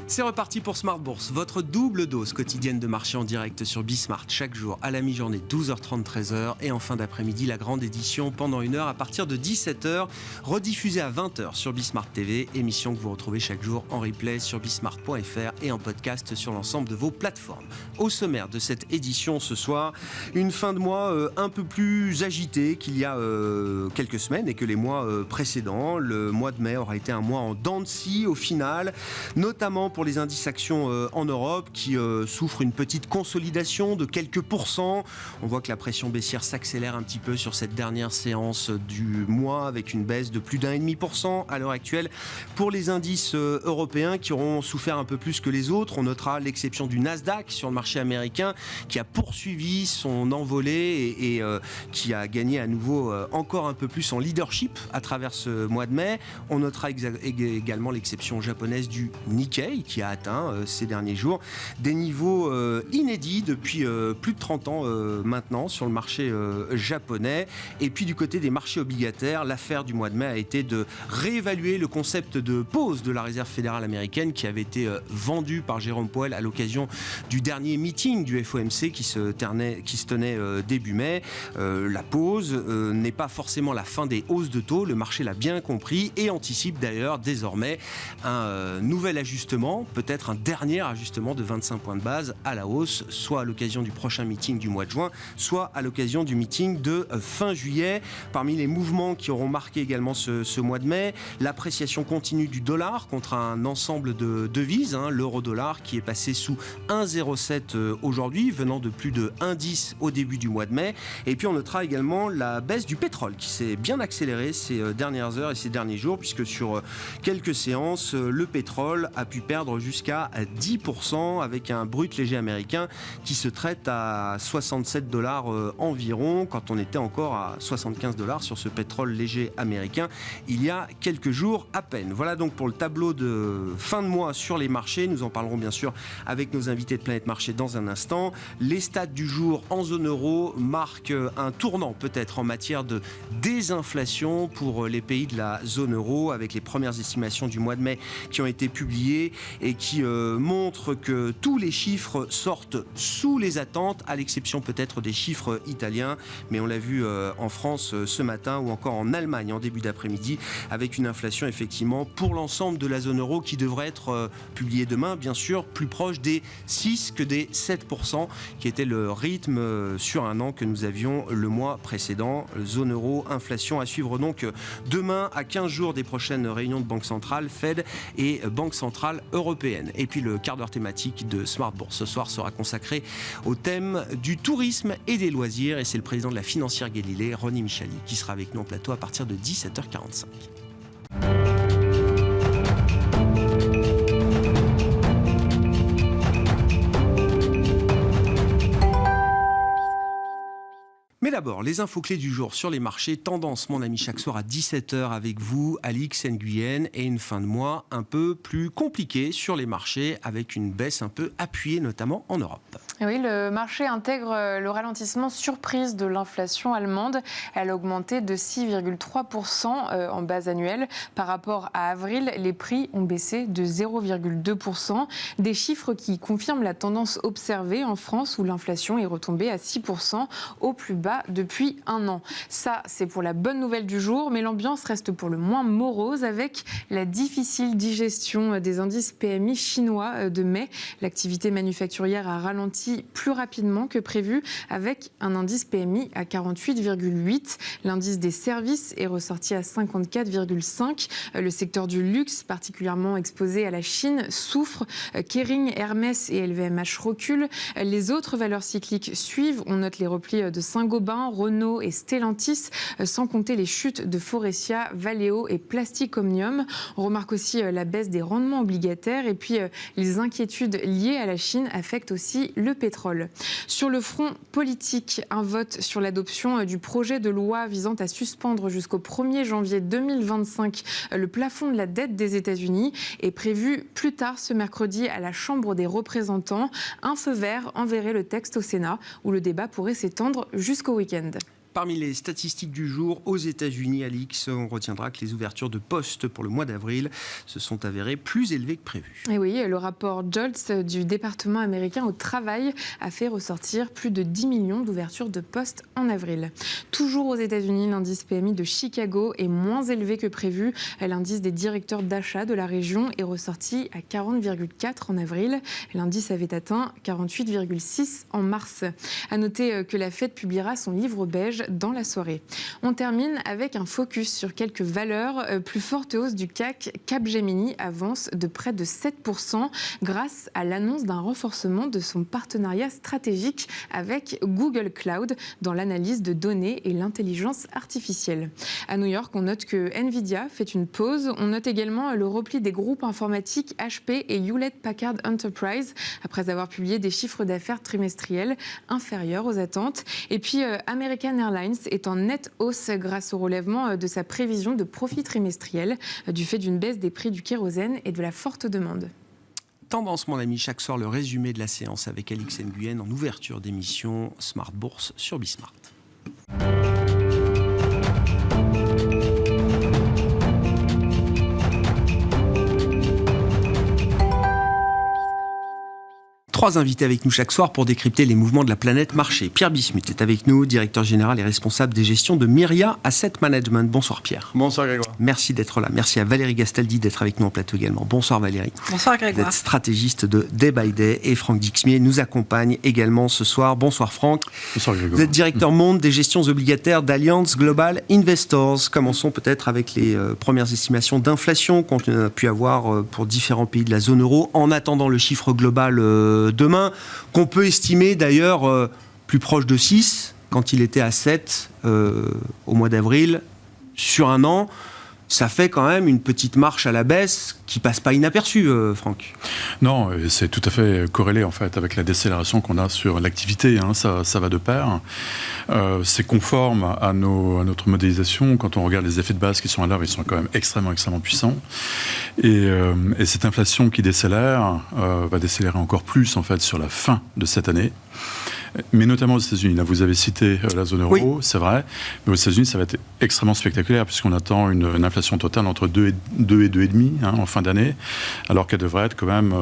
C'est reparti pour Smart Bourse, votre double dose quotidienne de marché en direct sur Bismart chaque jour à la mi-journée 12h30 13h et en fin d'après-midi la grande édition pendant 1 heure à partir de 17h, rediffusée à 20h sur Bismart TV, émission que vous retrouvez chaque jour en replay sur bismart.fr et en podcast sur l'ensemble de vos plateformes. Au sommaire de cette édition ce soir, une fin de mois un peu plus agitée qu'il y a quelques semaines et que les mois précédents. Le mois de mai aura été un mois en dents de scie au final, notamment pour les indices actions en Europe qui souffrent une petite consolidation de quelques pourcents. On voit que la pression baissière s'accélère un petit peu sur cette dernière séance du mois avec une baisse de plus d'1,5% à l'heure actuelle pour les indices européens qui auront souffert un peu plus que les autres. On notera l'exception du Nasdaq sur le marché américain qui a poursuivi son envolée et qui a gagné à nouveau encore un peu plus en leadership à travers ce mois de mai. On notera également l'exception japonaise du Nikkei qui a atteint ces derniers jours des niveaux inédits depuis plus de 30 ans maintenant sur le marché japonais. Et puis du côté des marchés obligataires, l'affaire du mois de mai a été de réévaluer le concept de pause de la Réserve fédérale américaine qui avait été vendu par Jérôme Powell à l'occasion du dernier meeting du FOMC qui se tenait début mai. La pause n'est pas forcément la fin des hausses de taux, le marché l'a bien compris et anticipe d'ailleurs désormais un nouvel ajustement, peut-être un dernier ajustement de 25 points de base à la hausse, soit à l'occasion du prochain meeting du mois de juin, soit à l'occasion du meeting de fin juillet. Parmi les mouvements qui auront marqué également ce mois de mai, l'appréciation continue du dollar contre un ensemble de devises, l'euro-dollar qui est passé sous 1,07 aujourd'hui, venant de plus de 1,10 au début du mois de mai. Et puis on notera également la baisse du pétrole qui s'est bien accélérée ces dernières heures et ces derniers jours, puisque sur quelques séances, le pétrole a pu perdre jusqu'à 10% avec un brut léger américain qui se traite à $67 environ, quand on était encore à $75 sur ce pétrole léger américain il y a quelques jours à peine. Voilà donc pour le tableau de fin de mois sur les marchés. Nous en parlerons bien sûr avec nos invités de Planète Marché dans un instant. Les stats du jour en zone euro marquent un tournant peut-être en matière de désinflation pour les pays de la zone euro, avec les premières estimations du mois de mai qui ont été publiées et qui montrent que tous les chiffres sortent sous les attentes, à l'exception peut-être des chiffres italiens, mais on l'a vu en France ce matin ou encore en Allemagne en début d'après-midi, avec une inflation effectivement pour l'ensemble de la zone euro qui devrait être publiée demain, bien sûr, plus proche des 6 que des 7%, qui était le rythme sur un an que nous avions le mois précédent. Zone euro, inflation à suivre donc demain à 15 jours des prochaines réunions de Banque centrale, Fed et Banque centrale européenne. Et puis le quart d'heure thématique de Smart Bourse ce soir sera consacré au thème du tourisme et des loisirs, et c'est le président de la financière Galilée, Ronnie Michali, qui sera avec nous en plateau à partir de 17h45. Mais d'abord, les infos clés du jour sur les marchés. Tendance, mon ami, chaque soir à 17h avec vous, Alix Nguyen, et une fin de mois un peu plus compliquée sur les marchés avec une baisse un peu appuyée, notamment en Europe. Oui, le marché intègre le ralentissement surprise de l'inflation allemande. Elle a augmenté de 6,3% en base annuelle. Par rapport à avril, les prix ont baissé de 0,2%. Des chiffres qui confirment la tendance observée en France où l'inflation est retombée à 6% au plus bas depuis un an. Ça, c'est pour la bonne nouvelle du jour, mais l'ambiance reste pour le moins morose avec la difficile digestion des indices PMI chinois de mai. L'activité manufacturière a ralenti plus rapidement que prévu avec un indice PMI à 48,8. L'indice des services est ressorti à 54,5. Le secteur du luxe, particulièrement exposé à la Chine, souffre. Kering, Hermès et LVMH reculent. Les autres valeurs cycliques suivent. On note les replis de Saint-Gobain, Renault et Stellantis, sans compter les chutes de Forestia, Valeo et Plastic Omnium. On remarque aussi la baisse des rendements obligataires et puis les inquiétudes liées à la Chine affectent aussi le pétrole. Sur le front politique, un vote sur l'adoption du projet de loi visant à suspendre jusqu'au 1er janvier 2025 le plafond de la dette des États-Unis est prévu plus tard ce mercredi à la Chambre des représentants. Un feu vert enverrait le texte au Sénat où le débat pourrait s'étendre jusqu'au week-end. Parmi les statistiques du jour, aux États-Unis, Alix, on retiendra que les ouvertures de postes pour le mois d'avril se sont avérées plus élevées que prévu. Et oui, le rapport JOLTS du département américain au travail a fait ressortir plus de 10 millions d'ouvertures de postes en avril. Toujours aux États-Unis, l'indice PMI de Chicago est moins élevé que prévu. L'indice des directeurs d'achat de la région est ressorti à 40,4 en avril. L'indice avait atteint 48,6 en mars. À noter que la Fed publiera son livre beige dans la soirée. On termine avec un focus sur quelques valeurs. Plus forte hausse du CAC, Capgemini avance de près de 7% grâce à l'annonce d'un renforcement de son partenariat stratégique avec Google Cloud dans l'analyse de données et l'intelligence artificielle. À New York, on note que Nvidia fait une pause. On note également le repli des groupes informatiques HP et Hewlett Packard Enterprise après avoir publié des chiffres d'affaires trimestriels inférieurs aux attentes. Et puis American Airlines est en nette hausse grâce au relèvement de sa prévision de profit trimestriel du fait d'une baisse des prix du kérosène et de la forte demande. Tendance, mon ami, chaque soir le résumé de la séance avec Alix Nguyen en ouverture d'émission Smart Bourse sur Bismart. Trois invités avec nous chaque soir pour décrypter les mouvements de la planète marché. Pierre Bismuth est avec nous, directeur général et responsable des gestions de Myria Asset Management. Bonsoir Pierre. Bonsoir Grégoire. Merci d'être là. Merci à Valérie Gastaldi d'être avec nous en plateau également. Bonsoir Valérie. Bonsoir Grégoire. Vous êtes stratégiste de Day by Day et Franck Dixmier nous accompagne également ce soir. Bonsoir Franck. Bonsoir Grégoire. Vous êtes directeur monde des gestions obligataires d'Allianz Global Investors. Commençons peut-être avec les premières estimations d'inflation qu'on a pu avoir pour différents pays de la zone euro en attendant le chiffre global demain, qu'on peut estimer d'ailleurs plus proche de 6 quand il était à 7 au mois d'avril sur un an. Ça fait quand même une petite marche à la baisse qui passe pas inaperçue, Franck. Non, c'est tout à fait corrélé en fait avec la décélération qu'on a sur l'activité. Hein, ça va de pair. C'est conforme à notre modélisation. Quand on regarde les effets de base qui sont à l'œuvre, ils sont quand même extrêmement puissants. Et cette inflation qui décélère va décélérer encore plus en fait sur la fin de cette année. Mais notamment aux États-Unis. Là, vous avez cité la zone euro, oui. C'est vrai. Mais aux États-Unis, ça va être extrêmement spectaculaire puisqu'on attend une inflation totale entre 2 et 2,5 en fin d'année, alors qu'elle devrait être quand même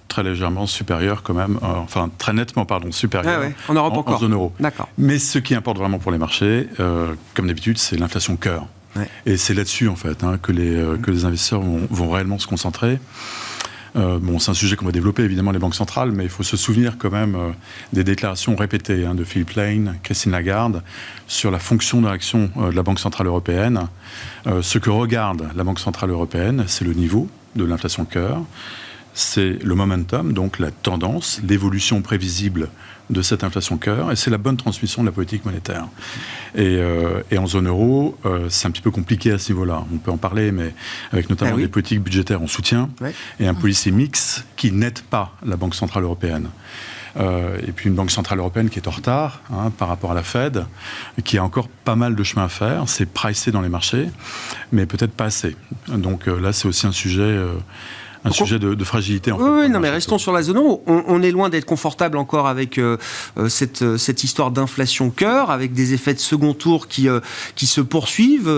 très légèrement supérieure, quand même, enfin très nettement, supérieure en Europe encore. En zone euro. D'accord. Mais ce qui importe vraiment pour les marchés, comme d'habitude, c'est l'inflation cœur. Ouais. Et c'est là-dessus, en fait, que les investisseurs vont réellement se concentrer. C'est un sujet qu'on va développer, évidemment, les banques centrales, mais il faut se souvenir quand même des déclarations répétées de Philippe Lane, Christine Lagarde, sur la fonction d'action de la Banque centrale européenne. Ce que regarde la Banque centrale européenne, c'est le niveau de l'inflation cœur, c'est le momentum, donc la tendance, l'évolution prévisible de cette inflation cœur, et c'est la bonne transmission de la politique monétaire. Et en zone euro, c'est un petit peu compliqué à ce niveau-là. On peut en parler, mais avec notamment des politiques budgétaires en soutien et un policy mix qui n'aide pas la Banque centrale européenne. Et puis une Banque centrale européenne qui est en retard par rapport à la Fed, qui a encore pas mal de chemin à faire. C'est pricé dans les marchés, mais peut-être pas assez. Donc là, c'est aussi un sujet... sujet de fragilité. En fait, oui, non, mais restons sur la zone euro. On est loin d'être confortable encore avec cette histoire d'inflation cœur, avec des effets de second tour qui se poursuivent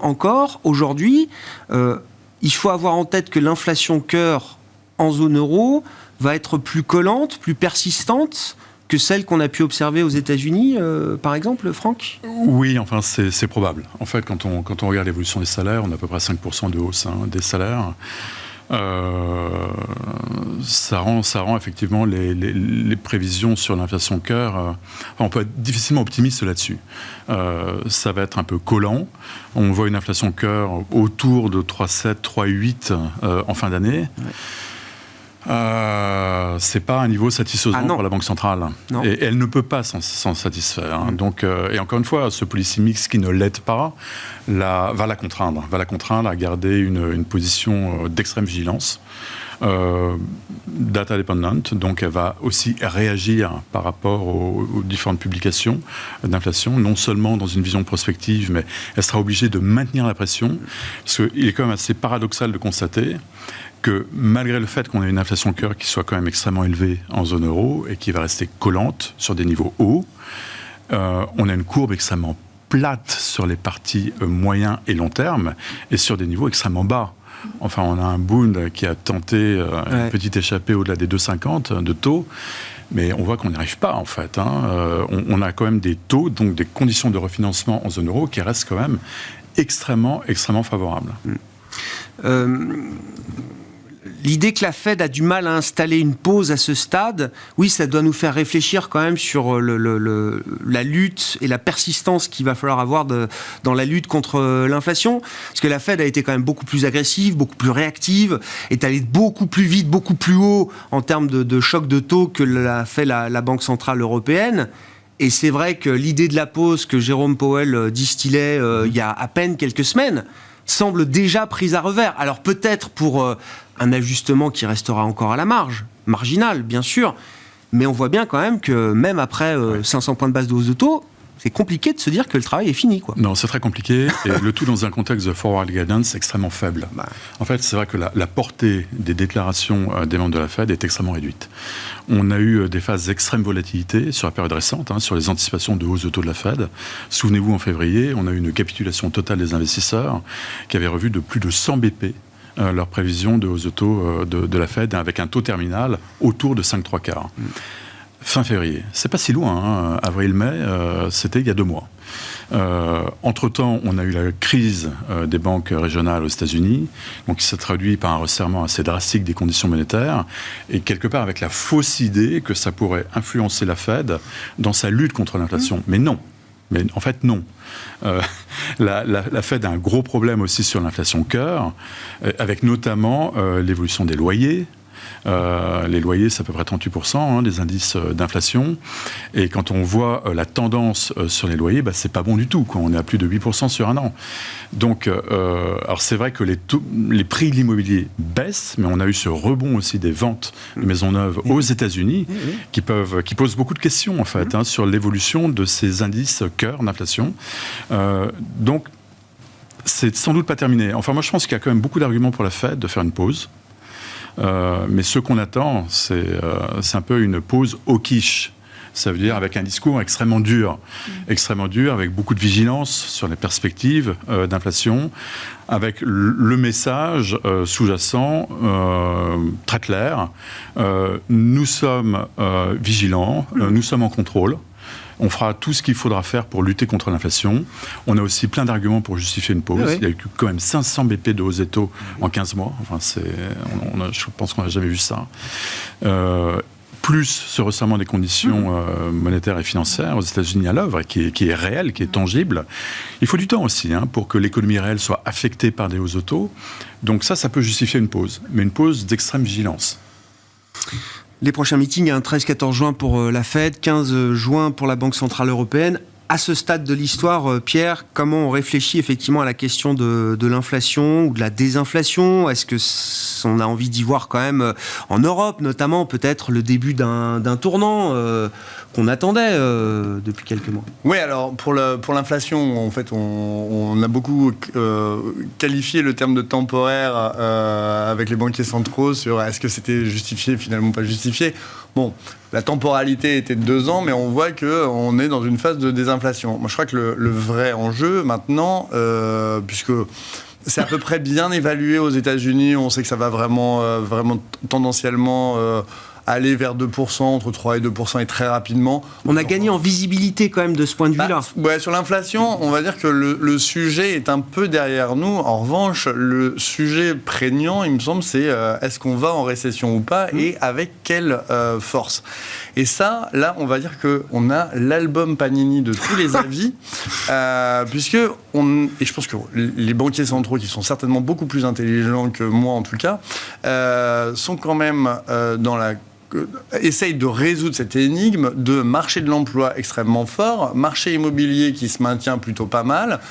encore aujourd'hui. Il faut avoir en tête que l'inflation cœur en zone euro va être plus collante, plus persistante que celle qu'on a pu observer aux États-Unis, par exemple, Franck ? Oui, enfin, c'est probable. En fait, quand on regarde l'évolution des salaires, on a à peu près 5% de hausse des salaires. Ça rend effectivement les prévisions sur l'inflation cœur, on peut être difficilement optimiste là-dessus. Ça va être un peu collant. On voit une inflation cœur autour de 3,7, 3,8 en fin d'année. C'est pas un niveau satisfaisant pour la Banque centrale. Et elle ne peut pas s'en satisfaire. Donc, et encore une fois, ce policy mix qui ne l'aide pas va la contraindre à garder une position d'extrême vigilance. Data dependent, donc elle va aussi réagir par rapport aux différentes publications d'inflation, non seulement dans une vision prospective, mais elle sera obligée de maintenir la pression, parce qu'il est quand même assez paradoxal de constater que malgré le fait qu'on ait une inflation cœur qui soit quand même extrêmement élevée en zone euro et qui va rester collante sur des niveaux hauts, on a une courbe extrêmement plate sur les parties moyen et long terme et sur des niveaux extrêmement bas. Enfin, on a un Bund qui a tenté une petite échappée au-delà des 2,50 de taux, mais on voit qu'on n'y arrive pas, en fait. On a quand même des taux, donc des conditions de refinancement en zone euro qui restent quand même extrêmement favorables. L'idée que la Fed a du mal à installer une pause à ce stade, oui, ça doit nous faire réfléchir quand même sur la lutte et la persistance qu'il va falloir avoir dans la lutte contre l'inflation. Parce que la Fed a été quand même beaucoup plus agressive, beaucoup plus réactive, est allée beaucoup plus vite, beaucoup plus haut en termes de choc de taux que l'a fait la Banque Centrale Européenne. Et c'est vrai que l'idée de la pause que Jérôme Powell distillait il y a à peine quelques semaines semble déjà prise à revers. Alors peut-être pour un ajustement qui restera encore à la marge, marginal bien sûr, mais on voit bien quand même que même après 500 points de base de hausse de taux, c'est compliqué de se dire que le travail est fini, quoi. Non, c'est très compliqué, et le tout dans un contexte de forward guidance extrêmement faible. En fait, c'est vrai que la portée des déclarations des membres de la Fed est extrêmement réduite. On a eu des phases d'extrême volatilité sur la période récente, sur les anticipations de hausse de taux de la Fed. Souvenez-vous, en février, on a eu une capitulation totale des investisseurs qui avaient revu de plus de 100 BP leur prévision de hausse de taux de la Fed, avec un taux terminal autour de 5,75. Fin février. C'est pas si loin, avril-mai, c'était il y a 2 mois. Entre-temps, on a eu la crise des banques régionales aux États-Unis, donc qui s'est traduit par un resserrement assez drastique des conditions monétaires, et quelque part avec la fausse idée que ça pourrait influencer la Fed dans sa lutte contre l'inflation. Mais non. Mais en fait, non. La Fed a un gros problème aussi sur l'inflation cœur, avec notamment l'évolution des loyers. Les loyers, c'est à peu près 38% des indices d'inflation. Et quand on voit la tendance sur les loyers, c'est pas bon du tout, quoi. On est à plus de 8% sur un an. Donc, alors c'est vrai que les prix de l'immobilier baissent, mais on a eu ce rebond aussi des ventes de maisons neuves aux États-Unis qui posent beaucoup de questions, en fait, sur l'évolution de ces indices cœur d'inflation. Donc, c'est sans doute pas terminé. Enfin, moi, je pense qu'il y a quand même beaucoup d'arguments pour la Fed de faire une pause. Mais ce qu'on attend, c'est un peu une pause au quiche. Ça veut dire avec un discours extrêmement dur, avec beaucoup de vigilance sur les perspectives d'inflation, avec le message sous-jacent très clair. Nous sommes vigilants, nous sommes en contrôle. On fera tout ce qu'il faudra faire pour lutter contre l'inflation. On a aussi plein d'arguments pour justifier une pause. Il y a eu quand même 500 BP de hausse des taux en 15 mois. Enfin, je pense qu'on n'a jamais vu ça. Plus ce resserrement des conditions monétaires et financières aux États-Unis à l'œuvre, qui est réel, qui est tangible. Il faut du temps aussi pour que l'économie réelle soit affectée par des hausses de taux. Donc ça peut justifier une pause, mais une pause d'extrême vigilance. Les prochains meetings, 13-14 juin pour la Fed, 15 juin pour la Banque Centrale Européenne. À ce stade de l'histoire, Pierre, comment on réfléchit effectivement à la question de l'inflation ou de la désinflation ? Est-ce qu'on a envie d'y voir quand même, en Europe notamment, peut-être le début d'un tournant qu'on attendait depuis quelques mois ? Oui, alors pour l'inflation, en fait, on a beaucoup qualifié le terme de temporaire avec les banquiers centraux sur est-ce que c'était justifié, finalement pas justifié. Bon, la temporalité était de 2 ans, mais on voit qu'on est dans une phase de désinflation. Moi, je crois que le vrai enjeu maintenant, puisque c'est à peu près bien évalué aux États-Unis, on sait que ça va vraiment tendanciellement aller vers 2%, entre 3 et 2% et très rapidement. On a gagné en visibilité quand même de ce point de vue-là. Ouais, sur l'inflation, on va dire que le sujet est un peu derrière nous. En revanche, le sujet prégnant, il me semble, c'est est-ce qu'on va en récession ou pas et avec quelle force. Et ça, là, on va dire qu'on a l'album Panini de tous les avis, puisque et je pense que les banquiers centraux, qui sont certainement beaucoup plus intelligents que moi en tout cas, sont quand même essaye de résoudre cette énigme de marché de l'emploi extrêmement fort, marché immobilier qui se maintient plutôt pas mal,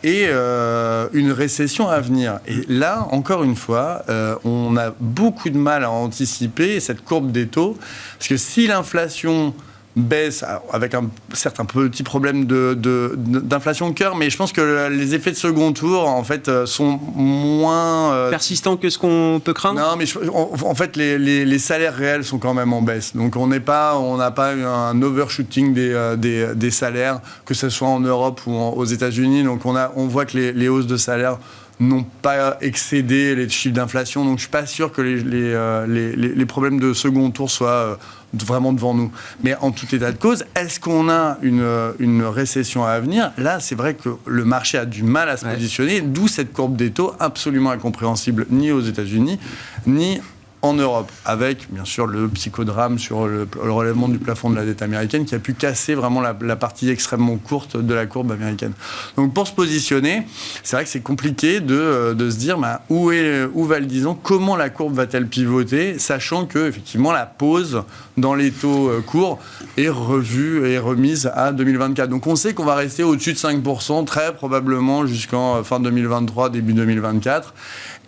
et une récession à venir. Et là, encore une fois, on a beaucoup de mal à anticiper cette courbe des taux, parce que si l'inflation baisse, avec certes un petit problème d'inflation de cœur, mais je pense que les effets de second tour, en fait, sont moins... persistants que ce qu'on peut craindre. Non, mais en fait, les salaires réels sont quand même en baisse. Donc, on n'a pas eu un overshooting des salaires, que ce soit en Europe ou aux États-Unis. Donc, on voit que les hausses de salaires n'ont pas excédé les chiffres d'inflation. Donc, je ne suis pas sûr que les problèmes de second tour soient vraiment devant nous. Mais en tout état de cause, est-ce qu'on a une récession à venir ? Là, c'est vrai que le marché a du mal à se positionner, d'où cette courbe des taux absolument incompréhensible, ni aux États-Unis, ni en Europe, avec bien sûr le psychodrame sur le relèvement du plafond de la dette américaine qui a pu casser vraiment la partie extrêmement courte de la courbe américaine. Donc pour se positionner, c'est vrai que c'est compliqué de se dire où va le 10 ans, comment la courbe va-t-elle pivoter, sachant que effectivement la pause dans les taux courts est revue et remise à 2024. Donc on sait qu'on va rester au-dessus de 5% très probablement jusqu'en fin 2023, début 2024.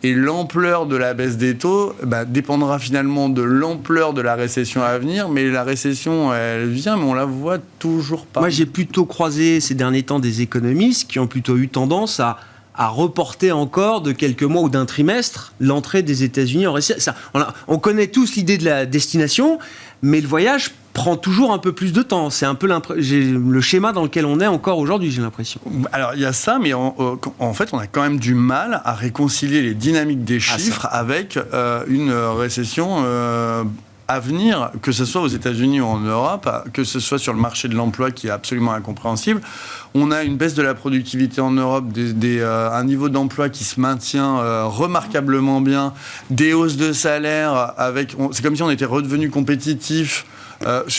Et l'ampleur de la baisse des taux dépendra finalement de l'ampleur de la récession à venir. Mais la récession, elle vient, mais on la voit toujours pas. Moi, j'ai plutôt croisé ces derniers temps des économistes qui ont plutôt eu tendance à reporter encore de quelques mois ou d'un trimestre l'entrée des États-Unis en récession. On connaît tous l'idée de la destination, mais le voyage prend toujours un peu plus de temps. C'est un peu le schéma dans lequel on est encore aujourd'hui, j'ai l'impression. Alors, il y a ça, mais en fait, on a quand même du mal à réconcilier les dynamiques des chiffres avec une récession à venir, que ce soit aux États-Unis ou en Europe, que ce soit sur le marché de l'emploi qui est absolument incompréhensible. On a une baisse de la productivité en Europe, un niveau d'emploi qui se maintient remarquablement bien, des hausses de salaire, c'est comme si on était redevenu compétitif.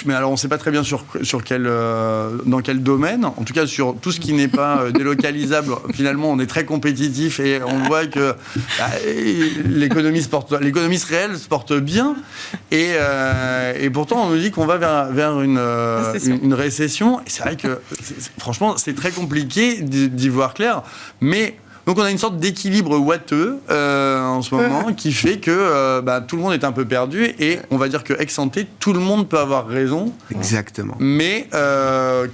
Mais alors on ne sait pas très bien dans quel domaine. En tout cas, sur tout ce qui n'est pas délocalisable, finalement, on est très compétitif et on voit que l'économie réelle se porte bien. Et pourtant, on nous dit qu'on va vers une récession. Et c'est vrai que, franchement, c'est très compliqué d'y voir clair. Mais donc on a une sorte d'équilibre ouateux en ce moment qui fait que tout le monde est un peu perdu et on va dire que ex-ante, tout le monde peut avoir raison. Exactement. Mais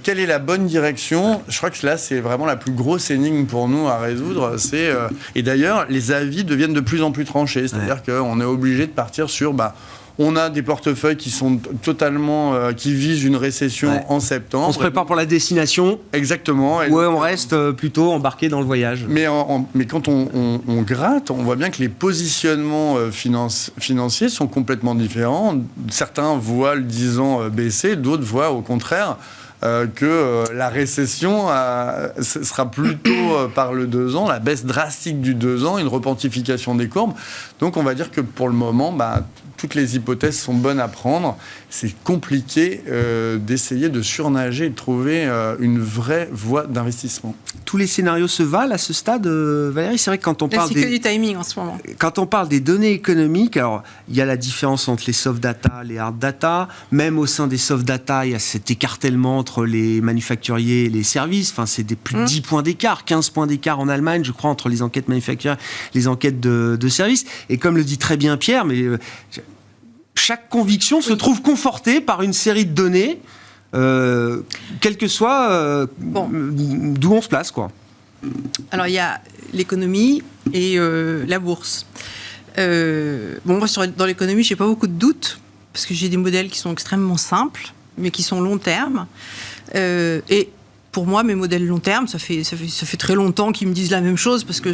quelle est la bonne direction ? Je crois que là c'est vraiment la plus grosse énigme pour nous à résoudre. Et d'ailleurs les avis deviennent de plus en plus tranchés. C'est-à-dire qu'on est obligé de partir sur... on a des portefeuilles qui sont totalement... qui visent une récession en septembre. On se prépare pour la destination. Exactement. Ouais, on reste plutôt embarqué dans le voyage. Mais quand on gratte, on voit bien que les positionnements financiers sont complètement différents. Certains voient le 10 ans baisser, d'autres voient au contraire que la récession sera plutôt par le 2 ans, la baisse drastique du 2 ans, une repentification des courbes. Donc on va dire que pour le moment, toutes les hypothèses sont bonnes à prendre. C'est compliqué d'essayer de surnager et de trouver une vraie voie d'investissement. Tous les scénarios se valent à ce stade, Valérie. C'est vrai que quand on parle c'est que du timing en ce moment. Quand on parle des données économiques, alors il y a la différence entre les soft data, les hard data. Même au sein des soft data, il y a cet écartèlement entre les manufacturiers et les services. Enfin, c'est plus de 10 points d'écart, 15 points d'écart en Allemagne, je crois, entre les enquêtes manufacturières, les enquêtes de services. Et comme le dit très bien Pierre, mais chaque conviction se trouve confortée par une série de données, quel que soit d'où on se place, quoi. Alors, il y a l'économie et la bourse. Moi, dans l'économie, je n'ai pas beaucoup de doutes, parce que j'ai des modèles qui sont extrêmement simples, mais qui sont long terme. Et pour moi, mes modèles long terme, ça fait très longtemps qu'ils me disent la même chose, parce que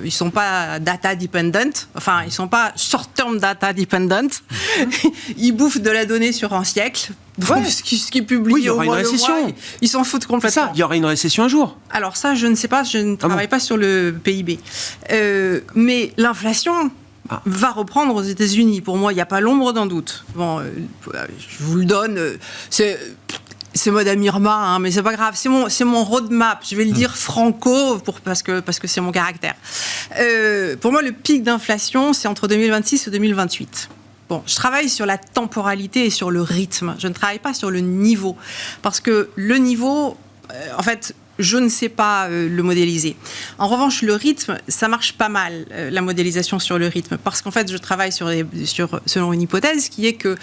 ils ne sont pas data dependent, enfin, ils ne sont pas short-term data dependent. Ils bouffent de la donnée sur un siècle. Ce qui est publié au mois de mois, ils s'en foutent complètement. C'est ça, il y aura une récession un jour. Alors ça, je ne sais pas, je ne travaille pas sur le PIB. Mais l'inflation va reprendre aux États-Unis. Pour moi, il n'y a pas l'ombre d'un doute. Bon, je vous le donne. C'est Madame Irma, mais c'est pas grave. C'est mon roadmap. Je vais le dire franco parce que c'est mon caractère. Pour moi, le pic d'inflation, c'est entre 2026 et 2028. Bon, je travaille sur la temporalité et sur le rythme. Je ne travaille pas sur le niveau. Parce que le niveau, en fait, je ne sais pas le modéliser. En revanche, le rythme, ça marche pas mal, la modélisation sur le rythme, parce qu'en fait, je travaille selon une hypothèse qui est que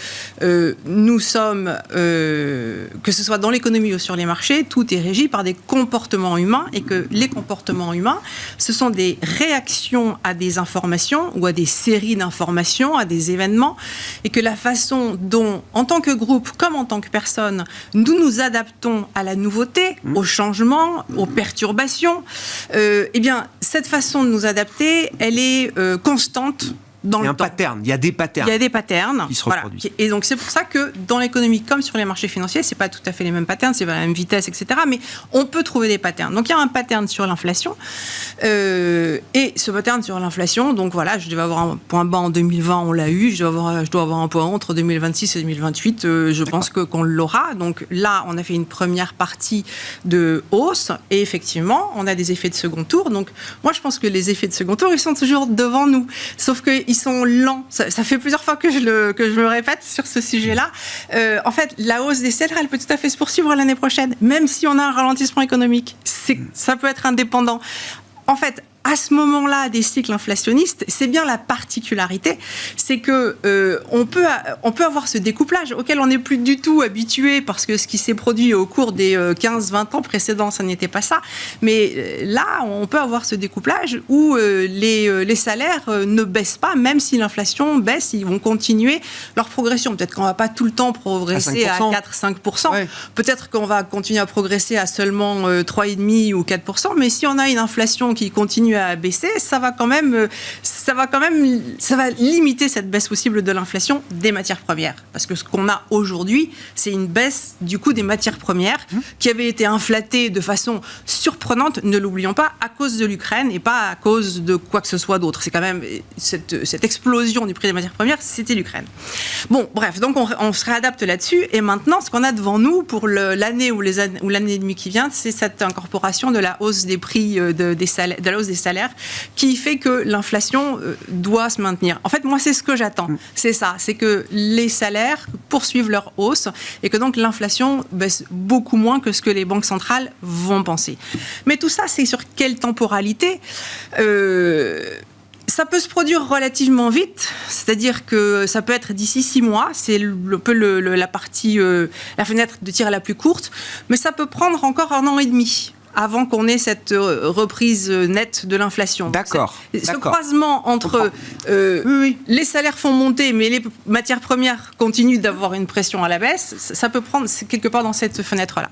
nous sommes, que ce soit dans l'économie ou sur les marchés, tout est régi par des comportements humains, et que les comportements humains, ce sont des réactions à des informations ou à des séries d'informations, à des événements, et que la façon dont, en tant que groupe comme en tant que personne, nous adaptons à la nouveauté, au changement, aux perturbations, eh bien, cette façon de nous adapter, elle est constante dans le temps. Il y a des patterns. Il y a des patterns qui se reproduisent. Voilà. Et donc, c'est pour ça que dans l'économie, comme sur les marchés financiers, c'est pas tout à fait les mêmes patterns, c'est pas la même vitesse, etc. Mais on peut trouver des patterns. Donc, il y a un pattern sur l'inflation. Et ce pattern sur l'inflation, donc voilà, je devais avoir un point bas en 2020, on l'a eu. Je dois avoir un point haut entre 2026 et 2028. Je pense qu'on l'aura. Donc là, on a fait une première partie de hausse. Et effectivement, on a des effets de second tour. Donc, moi, je pense que les effets de second tour, ils sont toujours devant nous. Sauf qu'ils sont lents. Ça fait plusieurs fois que je me répète sur ce sujet-là. En fait, la hausse des salaires, elle peut tout à fait se poursuivre l'année prochaine, même si on a un ralentissement économique. Ça peut être indépendant. En fait, à ce moment-là des cycles inflationnistes, c'est bien la particularité, c'est que on peut avoir ce découplage auquel on n'est plus du tout habitué, parce que ce qui s'est produit au cours des 15-20 ans précédents, ça n'était pas ça. Mais là, on peut avoir ce découplage où les salaires ne baissent pas, même si l'inflation baisse, ils vont continuer leur progression. Peut-être qu'on ne va pas tout le temps progresser à 4-5%. Ouais. Peut-être qu'on va continuer à progresser à seulement 3,5 ou 4%. Mais si on a une inflation qui continue à baisser, ça va limiter cette baisse possible de l'inflation des matières premières. Parce que ce qu'on a aujourd'hui, c'est une baisse du coût des matières premières qui avait été inflatée de façon surprenante, ne l'oublions pas, à cause de l'Ukraine et pas à cause de quoi que ce soit d'autre. C'est quand même cette explosion du prix des matières premières, c'était l'Ukraine. Bon, bref, donc on se réadapte là-dessus. Et maintenant, ce qu'on a devant nous pour l'année ou l'année et demie qui vient, c'est cette incorporation de la hausse des prix de la hausse des salaires, qui fait que l'inflation doit se maintenir. En fait, moi, c'est ce que j'attends. C'est ça, c'est que les salaires poursuivent leur hausse et que donc l'inflation baisse beaucoup moins que ce que les banques centrales vont penser. Mais tout ça, c'est sur quelle temporalité ? Ça peut se produire relativement vite, c'est-à-dire que ça peut être d'ici 6 mois, c'est un peu la fenêtre de tir la plus courte, mais ça peut prendre encore 1 an et demi avant qu'on ait cette reprise nette de l'inflation. D'accord. Ce croisement entre les salaires font monter, mais les matières premières continuent d'avoir une pression à la baisse, ça peut prendre quelque part dans cette fenêtre-là.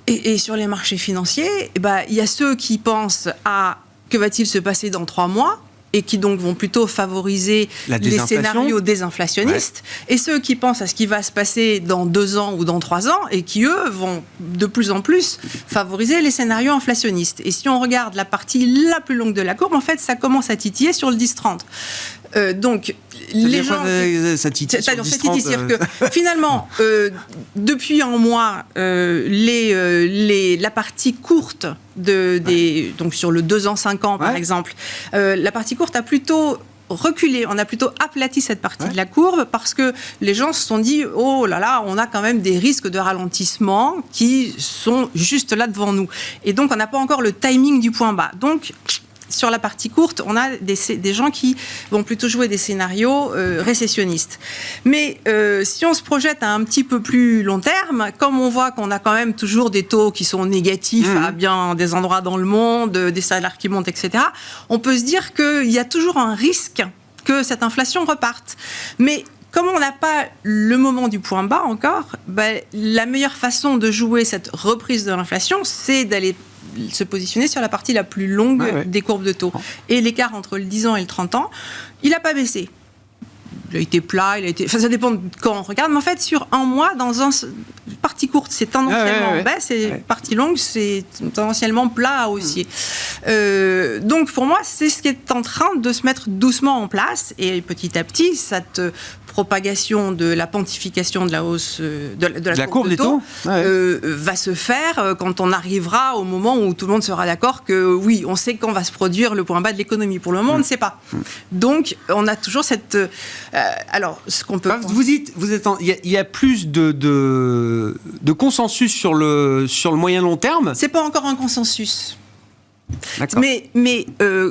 Et sur les marchés financiers, il y a ceux qui pensent à que va-t-il se passer dans 3 mois et qui donc vont plutôt favoriser les scénarios désinflationnistes, et ceux qui pensent à ce qui va se passer dans 2 ans ou dans 3 ans, et qui, eux, vont de plus en plus favoriser les scénarios inflationnistes. Et si on regarde la partie la plus longue de la courbe, en fait, ça commence à titiller sur le 10-30. Donc, les gens... Ça titille sur le 10-30, c'est-à-dire que, finalement, depuis un mois, la partie courte donc sur le 2 ans, 5 ans, par exemple, la partie courte a plutôt reculé, on a plutôt aplati cette partie de la courbe, parce que les gens se sont dit, oh là là, on a quand même des risques de ralentissement qui sont juste là devant nous. Et donc, on n'a pas encore le timing du point bas. Donc, sur la partie courte, on a des gens qui vont plutôt jouer des scénarios récessionnistes. Mais si on se projette à un petit peu plus long terme, comme on voit qu'on a quand même toujours des taux qui sont négatifs à bien des endroits dans le monde, des salaires qui montent, etc., on peut se dire qu'il y a toujours un risque que cette inflation reparte. Mais comme on n'a pas le moment du point bas encore, la meilleure façon de jouer cette reprise de l'inflation, c'est d'aller se positionner sur la partie la plus longue des courbes de taux. Et l'écart entre le 10 ans et le 30 ans, il n'a pas baissé. Il a été plat, ça dépend de quand on regarde, mais en fait, sur 1 mois, dans une partie courte, c'est tendanciellement en baisse, et partie longue, c'est tendanciellement plat à haussier. Donc, pour moi, c'est ce qui est en train de se mettre doucement en place, et petit à petit, cette propagation de la pontification de la hausse de la courbe des taux va se faire quand on arrivera au moment où tout le monde sera d'accord que oui, on sait quand va se produire le point bas de l'économie. Pour le moment, on ne sait pas. Donc, on a toujours cette... alors, ce qu'on peut... Il y a plus de consensus sur le moyen long terme. C'est pas encore un consensus. Mais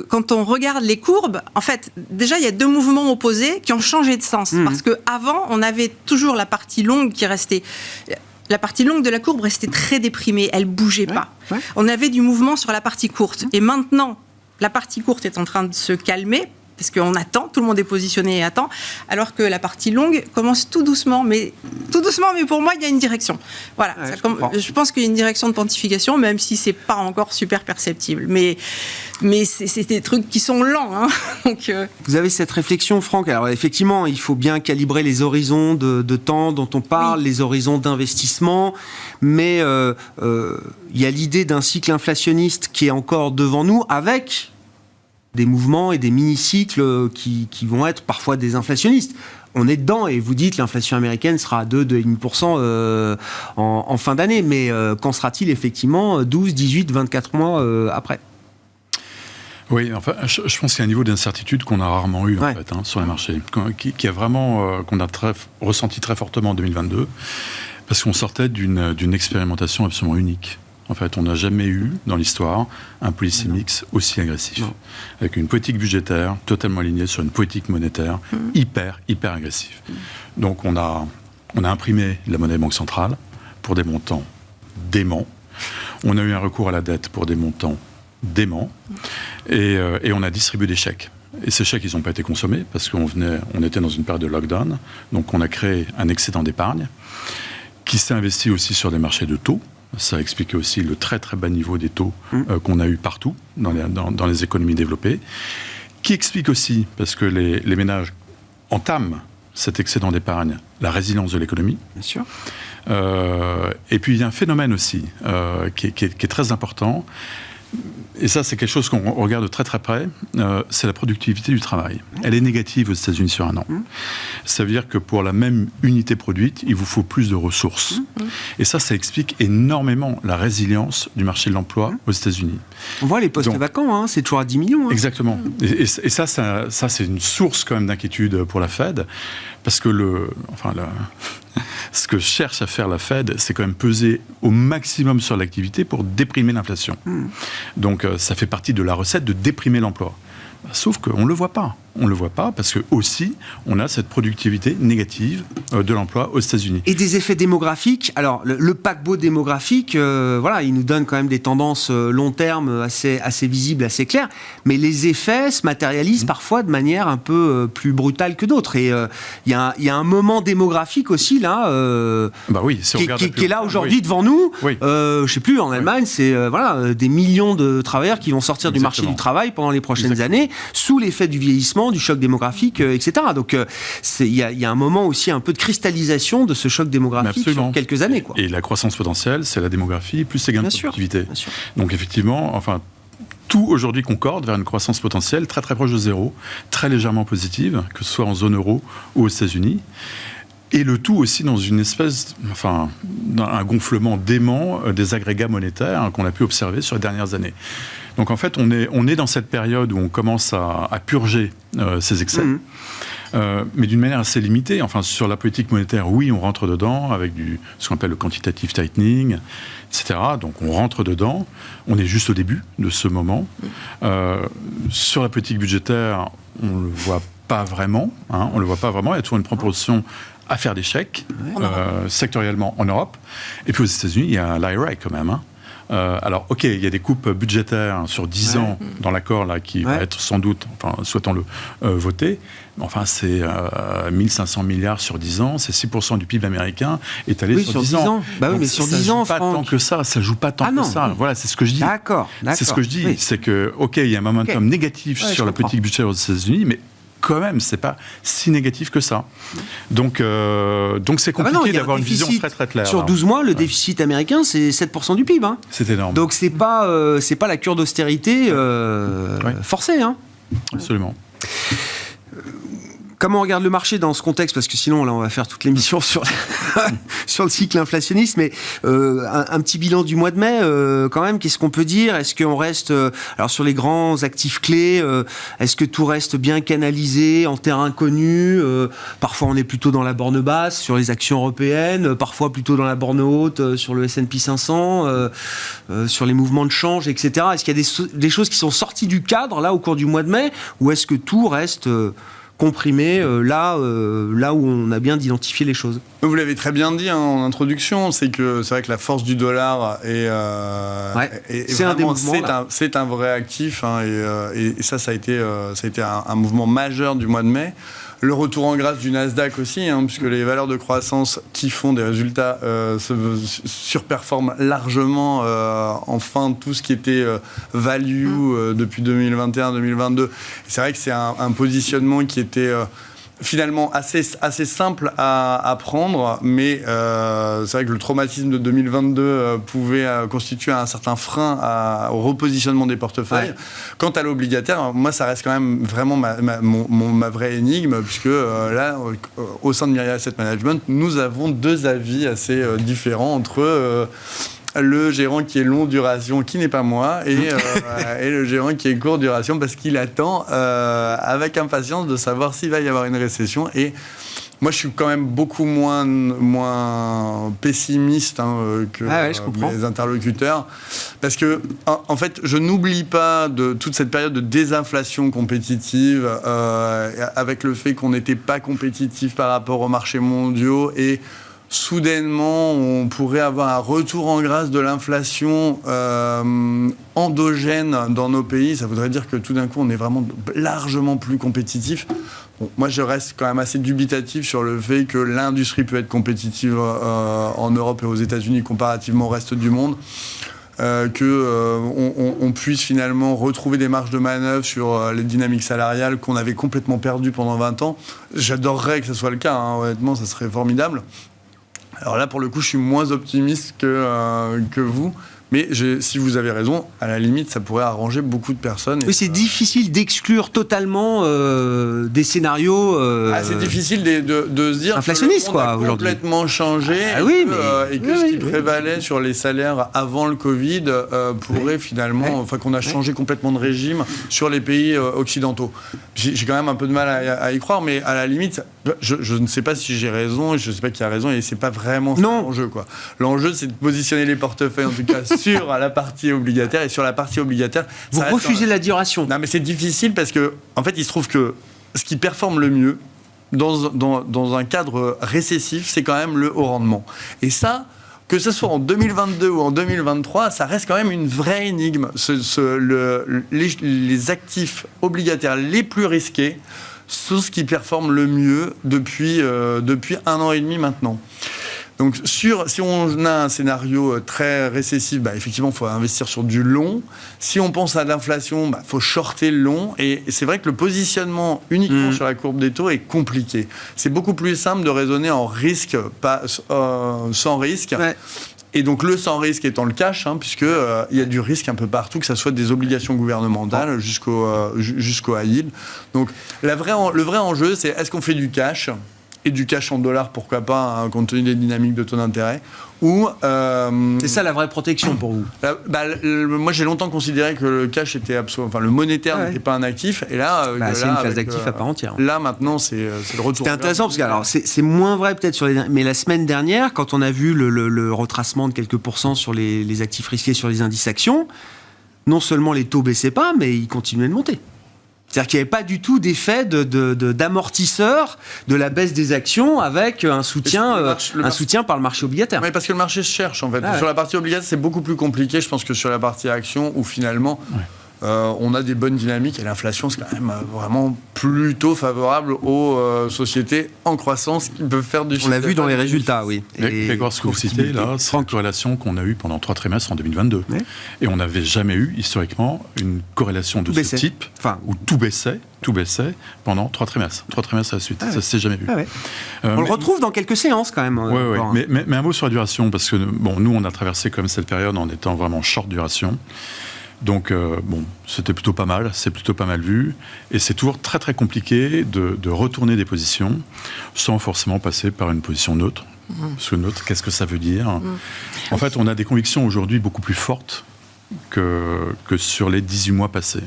quand on regarde les courbes, en fait, déjà, il y a deux mouvements opposés qui ont changé de sens. Parce qu'avant, on avait toujours la partie longue qui restait... La partie longue de la courbe restait très déprimée, elle bougeait pas. Ouais. On avait du mouvement sur la partie courte. Et maintenant, la partie courte est en train de se calmer, parce qu'on attend, tout le monde est positionné et attend, alors que la partie longue commence tout doucement, mais pour moi, il y a une direction. Voilà, ouais, je pense qu'il y a une direction de pontification, même si c'est pas encore super perceptible. Mais c'est des trucs qui sont lents. Hein. Donc, Vous avez cette réflexion, Franck. Alors effectivement, il faut bien calibrer les horizons de temps dont on parle, oui. Les horizons d'investissement, mais il y a l'idée d'un cycle inflationniste qui est encore devant nous, avec des mouvements et des mini-cycles qui vont être parfois désinflationnistes. On est dedans, et vous dites l'inflation américaine sera à 2,5% en fin d'année, mais qu'en sera-t-il effectivement 12, 18, 24 mois après ? Oui, enfin, je pense qu'il y a un niveau d'incertitude qu'on a rarement eu en fait, sur les marchés, qui a vraiment, qu'on a ressenti très fortement en 2022, parce qu'on sortait d'une expérimentation absolument unique. En fait, on n'a jamais eu, dans l'histoire, un policy mix aussi agressif. Non. Avec une politique budgétaire totalement alignée sur une politique monétaire hyper agressive. Donc, on a imprimé la monnaie banque centrale pour des montants déments. On a eu un recours à la dette pour des montants déments. Et on a distribué des chèques. Et ces chèques, ils n'ont pas été consommés parce qu'on était dans une période de lockdown. Donc, on a créé un excédent d'épargne qui s'est investi aussi sur des marchés de taux. Ça explique aussi le très bas niveau des taux qu'on a eu partout dans les économies développées, qui explique aussi, parce que les ménages entament cet excédent d'épargne, la résilience de l'économie. Bien sûr. Et puis il y a un phénomène aussi qui est très important, et ça c'est quelque chose qu'on regarde de très près, c'est la productivité du travail. Elle est négative aux États-Unis sur un an. Ça veut dire que pour la même unité produite, il vous faut plus de ressources. Et ça explique énormément la résilience du marché de l'emploi aux États-Unis. On voit les postes vacants, c'est toujours à 10 millions. Exactement. Et ça c'est une source quand même d'inquiétude pour la Fed, parce que ce que cherche à faire la Fed, c'est quand même peser au maximum sur l'activité pour déprimer l'inflation. Donc ça fait partie de la recette de déprimer l'emploi. Sauf qu'on ne le voit pas. On ne le voit pas parce que aussi on a cette productivité négative de l'emploi aux États-Unis. Et des effets démographiques. Alors le paquebot démographique, il nous donne quand même des tendances long terme assez visibles, assez claires. Mais les effets se matérialisent parfois de manière un peu plus brutale que d'autres. Et il y a un moment démographique aussi là, qui est là aujourd'hui devant nous. Oui. Je sais plus, en Allemagne, c'est des millions de travailleurs qui vont sortir du marché du travail pendant les prochaines années, sous l'effet du vieillissement, du choc démographique, etc. Donc il y a un moment aussi un peu de cristallisation de ce choc démographique sur quelques années. Et la croissance potentielle, c'est la démographie plus les gains de productivité. Donc effectivement, tout aujourd'hui concorde vers une croissance potentielle très proche de zéro, très légèrement positive, que ce soit en zone euro ou aux États-Unis. Et le tout aussi dans une espèce, un gonflement dément des agrégats monétaires qu'on a pu observer sur les dernières années. Donc en fait, on est dans cette période où on commence à purger ces excès, mais d'une manière assez limitée. Sur la politique monétaire, oui, on rentre dedans avec ce qu'on appelle le quantitative tightening, etc. Donc on rentre dedans, on est juste au début de ce moment. Sur la politique budgétaire, on ne le voit pas vraiment. On le voit pas vraiment. Il y a toujours une proportion à faire des chèques, sectoriellement en Europe. Et puis aux États-Unis, il y a l'IRA quand même. Alors, il y a des coupes budgétaires sur 10 ans dans l'accord là, qui va être sans doute, souhaitons-le, voté. C'est 1500 milliards sur 10 ans, c'est 6% du PIB américain étalé sur 10 ans. Mais sur 10 ans, ça joue pas tant que ça. Voilà, c'est ce que je dis. D'accord. C'est ce que je dis. Oui. C'est que, il y a un momentum négatif sur la politique budgétaire aux États-Unis, mais quand même, c'est pas si négatif que ça. Donc c'est compliqué d'avoir une vision très claire. Sur 12 mois, le déficit américain, c'est 7% du PIB. C'est énorme. Donc c'est pas la cure d'austérité forcée. Absolument. Comment on regarde le marché dans ce contexte? Parce que sinon, là, on va faire toute l'émission sur le cycle inflationniste. Mais un petit bilan du mois de mai, quand même, qu'est-ce qu'on peut dire? Est-ce qu'on reste... alors, sur les grands actifs clés, est-ce que tout reste bien canalisé en terrain connu? Parfois, on est plutôt dans la borne basse sur les actions européennes, parfois plutôt dans la borne haute sur le S&P 500, sur les mouvements de change, etc. Est-ce qu'il y a des choses qui sont sorties du cadre, là, au cours du mois de mai? Ou est-ce que tout reste... comprimé là où on a bien identifié les choses? Vous l'avez très bien dit en introduction, c'est vrai que la force du dollar est c'est un vrai actif, et ça a été un mouvement majeur du mois de mai. Le retour en grâce du Nasdaq aussi, puisque les valeurs de croissance qui font des résultats surperforment largement enfin tout ce qui était value depuis 2021-2022. C'est vrai que c'est un positionnement qui était finalement assez simple à prendre, mais c'est vrai que le traumatisme de 2022 pouvait constituer un certain frein au repositionnement des portefeuilles. Ouais. Quant à l'obligataire, moi ça reste quand même vraiment ma vraie énigme, puisque là, au sein de Myriad Asset Management, nous avons deux avis assez différents entre... le gérant qui est long duration, qui n'est pas moi, et le gérant qui est court duration, parce qu'il attend avec impatience de savoir s'il va y avoir une récession. Et moi, je suis quand même beaucoup moins pessimiste que mes interlocuteurs, parce que, en fait, je n'oublie pas de toute cette période de désinflation compétitive, avec le fait qu'on n'était pas compétitif par rapport aux marchés mondiaux, et soudainement, on pourrait avoir un retour en grâce de l'inflation endogène dans nos pays. Ça voudrait dire que tout d'un coup, on est vraiment largement plus compétitif. Bon, moi, je reste quand même assez dubitatif sur le fait que l'industrie peut être compétitive en Europe et aux États-Unis comparativement au reste du monde. On puisse finalement retrouver des marges de manœuvre sur les dynamiques salariales qu'on avait complètement perdues pendant 20 ans. J'adorerais que ce soit le cas, honnêtement, ça serait formidable. Alors là, pour le coup, je suis moins optimiste que vous. Mais si vous avez raison, à la limite, ça pourrait arranger beaucoup de personnes. Oui, c'est difficile d'exclure totalement des scénarios... c'est difficile de se dire inflationniste, que le monde a complètement changé et que ce qui prévalait sur les salaires avant le Covid pourrait finalement... qu'on a changé complètement de régime sur les pays occidentaux. J'ai quand même un peu de mal à y croire, mais à la limite, je ne sais pas si j'ai raison, je ne sais pas qui a raison, et c'est pas vraiment ça l'enjeu, quoi. L'enjeu, c'est de positionner les portefeuilles, en tout cas, sur la partie obligataire. Et sur la partie obligataire... Vous refusez la duration. Non, mais c'est difficile parce que, en fait, il se trouve que ce qui performe le mieux dans un cadre récessif, c'est quand même le haut rendement. Et ça, que ce soit en 2022 ou en 2023, ça reste quand même une vraie énigme. Les actifs obligataires les plus risqués sont ce qui performe le mieux depuis 1 an et demi maintenant. Donc, si on a un scénario très récessif, effectivement, il faut investir sur du long. Si on pense à de l'inflation, il faut shorter le long. Et c'est vrai que le positionnement uniquement sur la courbe des taux est compliqué. C'est beaucoup plus simple de raisonner en risque, pas sans risque. Ouais. Et donc, le sans risque étant le cash, puisqu'il y a du risque un peu partout, que ce soit des obligations gouvernementales jusqu'au high yield. Donc, le vrai enjeu, c'est est-ce qu'on fait du cash ? Et du cash en dollars, pourquoi pas, compte tenu des dynamiques de taux d'intérêt. C'est ça la vraie protection pour vous? Moi, j'ai longtemps considéré que le cash était le monétaire n'était pas un actif. Et là, c'est une classe d'actifs à part entière. Là, maintenant, c'est le retour. C'était intéressant parce que c'est moins vrai peut-être mais la semaine dernière, quand on a vu le retracement de quelques pourcents sur les actifs risqués sur les indices actions, non seulement les taux baissaient pas, mais ils continuaient de monter. C'est-à-dire qu'il n'y avait pas du tout d'effet d'amortisseur de la baisse des actions avec un soutien par le marché obligataire. Oui, parce que le marché se cherche, en fait. Sur la partie obligataire, c'est beaucoup plus compliqué, je pense, que sur la partie action, où finalement... on a des bonnes dynamiques et l'inflation, c'est quand même vraiment plutôt favorable aux sociétés en croissance qui peuvent faire du chiffre. On l'a vu dans les résultats, oui. Et voir ce que vous citez là, c'est une corrélation qu'on a eue pendant 3 trimestres en 2022. Oui. Et on n'avait jamais eu, historiquement, une corrélation de ce type où tout baissait pendant 3 trimestres. 3 trimestres à la suite. Ça ne s'est jamais vu. On le retrouve dans quelques séances quand même. Mais un mot sur la duration, parce que nous, on a traversé comme cette période en étant vraiment short duration. Donc, c'était plutôt pas mal, c'est plutôt pas mal vu. Et c'est toujours très, très compliqué de retourner des positions sans forcément passer par une position neutre. Parce que neutre, qu'est-ce que ça veut dire ? En fait, on a des convictions aujourd'hui beaucoup plus fortes que sur les 18 mois passés.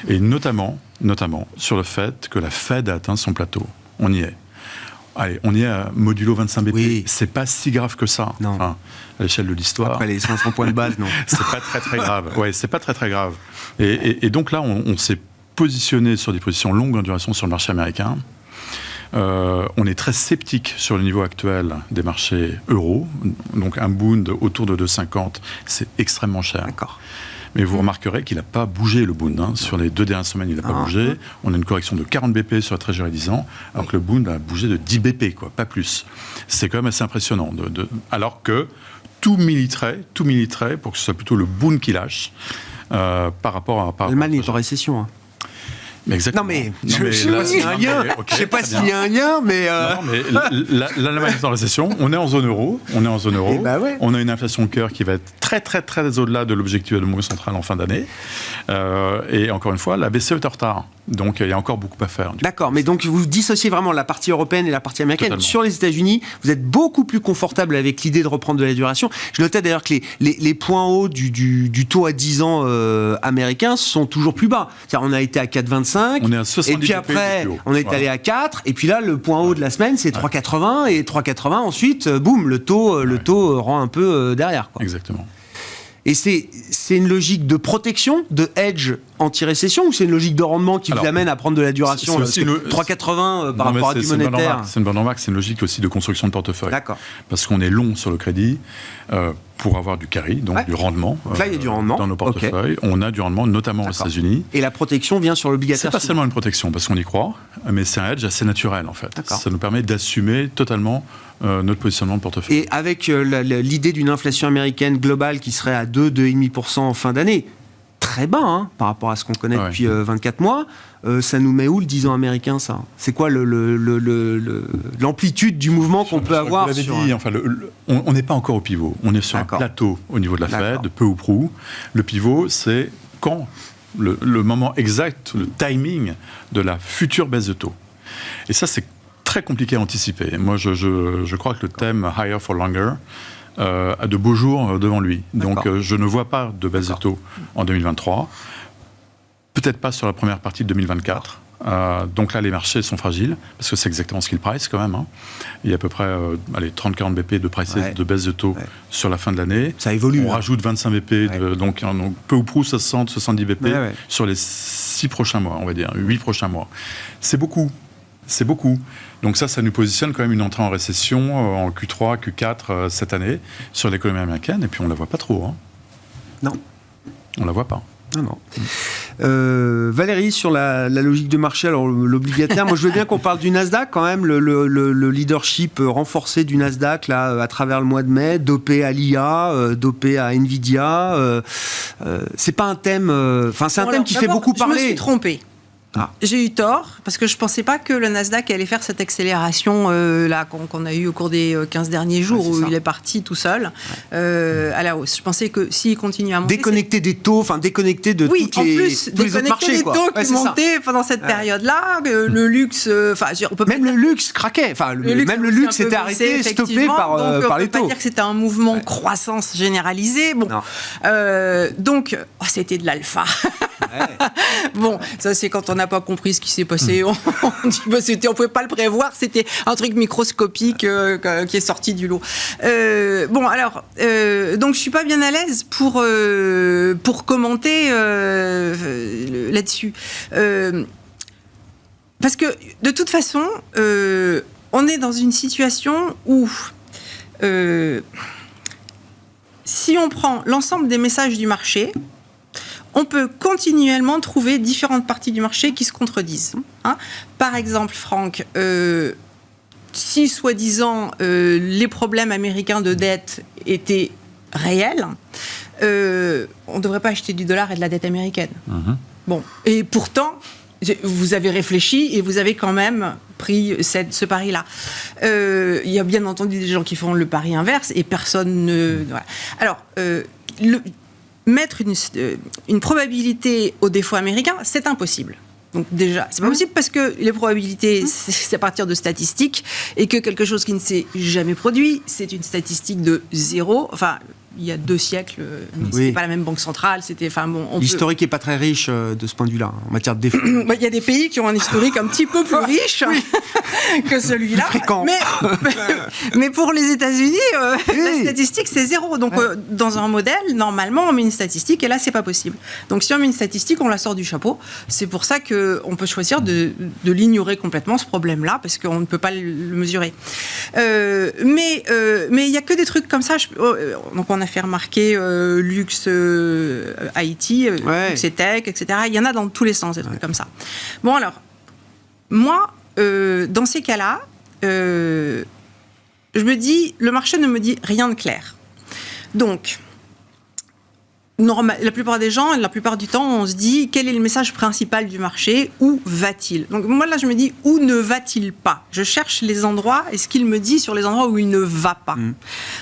Et notamment sur le fait que la Fed a atteint son plateau. On y est. Allez, on y est à modulo 25 BP. Oui. C'est pas si grave que ça. Non. Enfin, à l'échelle de l'histoire. Après les 500 points de base, non. C'est pas très très grave. Ouais, c'est pas très très grave. Et donc là, on s'est positionné sur des positions longues en duration sur le marché américain. On est très sceptique sur le niveau actuel des marchés euros. Donc un Bund autour de 2,50, c'est extrêmement cher. D'accord. Mais vous remarquerez qu'il n'a pas bougé, le Bund. Sur les 2 dernières semaines, il n'a pas bougé. On a une correction de 40 BP sur la Treasury 10 ans, alors que le Bund a bougé de 10 BP, quoi, pas plus. C'est quand même assez impressionnant. Alors que tout militerait pour que ce soit plutôt le Bund qui lâche par rapport à... L'Allemagne est en récession. Hein. Mais exactement. Non mais, je sais pas s'il y a un lien. Je sais pas s'il y a un lien, mais... Non, mais l'Allemagne est en récession. On est en zone euro. Et bah ouais. On a une inflation cœur qui va être très, très, très au-delà de l'objectif de la Banque centrale en fin d'année. Et encore une fois, la BCE est en retard. Donc, il y a encore beaucoup à faire. D'accord, mais donc vous dissociez vraiment la partie européenne et la partie américaine. Totalement. Sur les États-Unis, vous êtes beaucoup plus confortable avec l'idée de reprendre de la duration. Je notais d'ailleurs que les points hauts du taux à 10 ans américain sont toujours plus bas. C'est-à-dire, on a été à 4,25. On est à 70 et puis après, on est allé à 4. Et puis là, le point haut de la semaine, c'est 3,80. Et 3,80, ensuite, boum, le taux rend un peu derrière, quoi. Exactement. Et c'est une logique de protection, de hedge anti-récession, ou c'est une logique de rendement qui vous amène à prendre de la duration, 3,80 par rapport à du monétaire? C'est une bonne remarque, c'est une logique aussi de construction de portefeuille. D'accord. Parce qu'on est long sur le crédit pour avoir du carry, donc du rendement. Là, il y a du rendement. Dans nos portefeuilles. Okay. On a du rendement, notamment aux États-Unis. Et la protection vient sur l'obligataire? C'est pas seulement une protection, parce qu'on y croit, mais c'est un hedge assez naturel, en fait. Ça nous permet d'assumer totalement notre positionnement de portefeuille. Et avec l'idée d'une inflation américaine globale qui serait à 2,5% en fin d'année, très bas hein, par rapport à ce qu'on connaît depuis 24 mois, ça nous met où le 10 ans américain, ça? C'est quoi l'amplitude du mouvement qu'on peut avoir on n'est pas encore au pivot. On est sur un plateau au niveau de la Fed, de peu ou prou. Le pivot, c'est quand le moment exact, le timing de la future baisse de taux. Et ça, c'est très compliqué à anticiper. Moi, je crois que le thème « Higher for Longer » a de beaux jours devant lui. Donc, je ne vois pas de baisse de taux en 2023. Peut-être pas sur la première partie de 2024. Donc là, les marchés sont fragiles, parce que c'est exactement ce qu'ils price quand même. Hein. Il y a à peu près 30-40 BP de baisse de taux sur la fin de l'année. Ça évolue. On rajoute 25 BP, donc peu ou prou 60-70 BP sur les 6 prochains mois, on va dire, 8 prochains mois. C'est beaucoup. C'est beaucoup. Donc ça nous positionne quand même une entrée en récession en Q3, Q4 cette année sur l'économie américaine. Et puis on ne la voit pas trop. Hein. Non. On ne la voit pas. Non. Valérie, sur la logique de marché, alors l'obligataire, moi je veux bien qu'on parle du Nasdaq quand même, le leadership renforcé du Nasdaq là, à travers le mois de mai, dopé à l'IA, dopé à Nvidia. C'est pas un thème, c'est un thème qui fait beaucoup parler. Je me suis trompée. J'ai eu tort, parce que je ne pensais pas que le Nasdaq allait faire cette accélération là, qu'on a eue au cours des 15 derniers jours, où il est parti tout seul à la hausse. Je pensais que s'il continue à monter... Déconnecté des taux, déconnecté de tous les autres marchés. Des taux qui montaient pendant cette période-là, le luxe... on peut même le luxe craquait, même le luxe était arrêté, stoppé par les taux. On ne peut pas dire que c'était un mouvement croissance généralisée. Bon. Donc, c'était de l'alpha. Bon, ça c'est quand on n'a pas compris ce qui s'est passé. On dit on pouvait pas le prévoir, c'était un truc microscopique qui est sorti du lot. Bon, alors, donc je suis pas bien à l'aise pour commenter là-dessus, parce que de toute façon, on est dans une situation où si on prend l'ensemble des messages du marché, on peut continuellement trouver différentes parties du marché qui se contredisent. Hein. Par exemple, Franck, si soi-disant les problèmes américains de dette étaient réels, on ne devrait pas acheter du dollar et de la dette américaine. Bon, et pourtant, vous avez réfléchi et vous avez quand même pris ce pari-là. Il y a bien entendu des gens qui font le pari inverse et personne ne... Voilà. Alors, mettre une probabilité au défaut américain, c'est impossible. Donc déjà, c'est pas possible parce que les probabilités, c'est à partir de statistiques et que quelque chose qui ne s'est jamais produit, c'est une statistique de 0. Enfin, il y a 2 siècles, c'était pas la même banque centrale. C'était, enfin bon, l'historique est pas très riche de ce point de vue-là en matière de défense. Il y a des pays qui ont un historique un petit peu plus riche que celui-là. Mais pour les États-Unis, la statistique c'est 0. Donc dans un modèle, normalement, on met une statistique et là c'est pas possible. Donc si on met une statistique, on la sort du chapeau. C'est pour ça qu'on peut choisir de l'ignorer complètement ce problème-là parce qu'on ne peut pas le mesurer. Mais il y a que des trucs comme ça. Donc on a fait remarquer luxe, IT, luxe et tech, etc. Il y en a dans tous les sens, des trucs comme ça. Bon, alors, moi, dans ces cas-là, je me dis, le marché ne me dit rien de clair. Donc, la plupart des gens, la plupart du temps, on se dit quel est le message principal du marché, où va-t-il? Donc moi là je me dis où ne va-t-il pas? Je cherche les endroits et ce qu'il me dit sur les endroits où il ne va pas.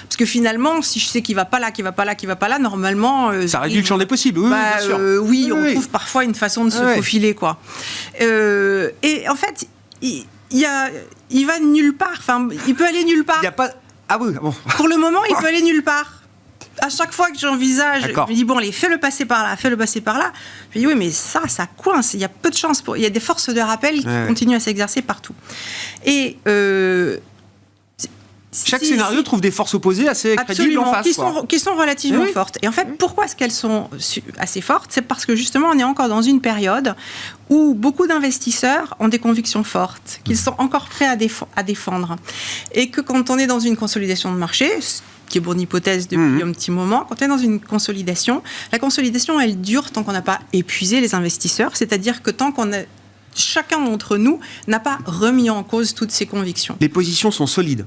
Parce que finalement, si je sais qu'il va pas là, normalement ça réduit le champ des possibles. Oui, bien sûr. Oui, on trouve parfois une façon de se faufiler quoi. Et en fait, il va nulle part. Enfin, il peut aller nulle part. Il y a pas. Ah oui. Bon. Pour le moment, il peut aller nulle part. À chaque fois que j'envisage, je me dis, bon, allez, fais-le passer par là. Je me dis, oui, mais ça coince. Il y a peu de chance. Il y a des forces de rappel qui continuent à s'exercer partout. Et chaque scénario trouve des forces opposées assez crédibles en face. Qui sont relativement fortes. Et en fait, pourquoi est-ce qu'elles sont assez fortes? C'est parce que justement, on est encore dans une période où beaucoup d'investisseurs ont des convictions fortes, qu'ils sont encore prêts à défendre. Et que quand on est dans une consolidation de marché, qui est bonne hypothèse depuis un petit moment, quand on est dans une consolidation, la consolidation, elle dure tant qu'on n'a pas épuisé les investisseurs, c'est-à-dire que tant qu'on a chacun d'entre nous n'a pas remis en cause toutes ses convictions. Les positions sont solides.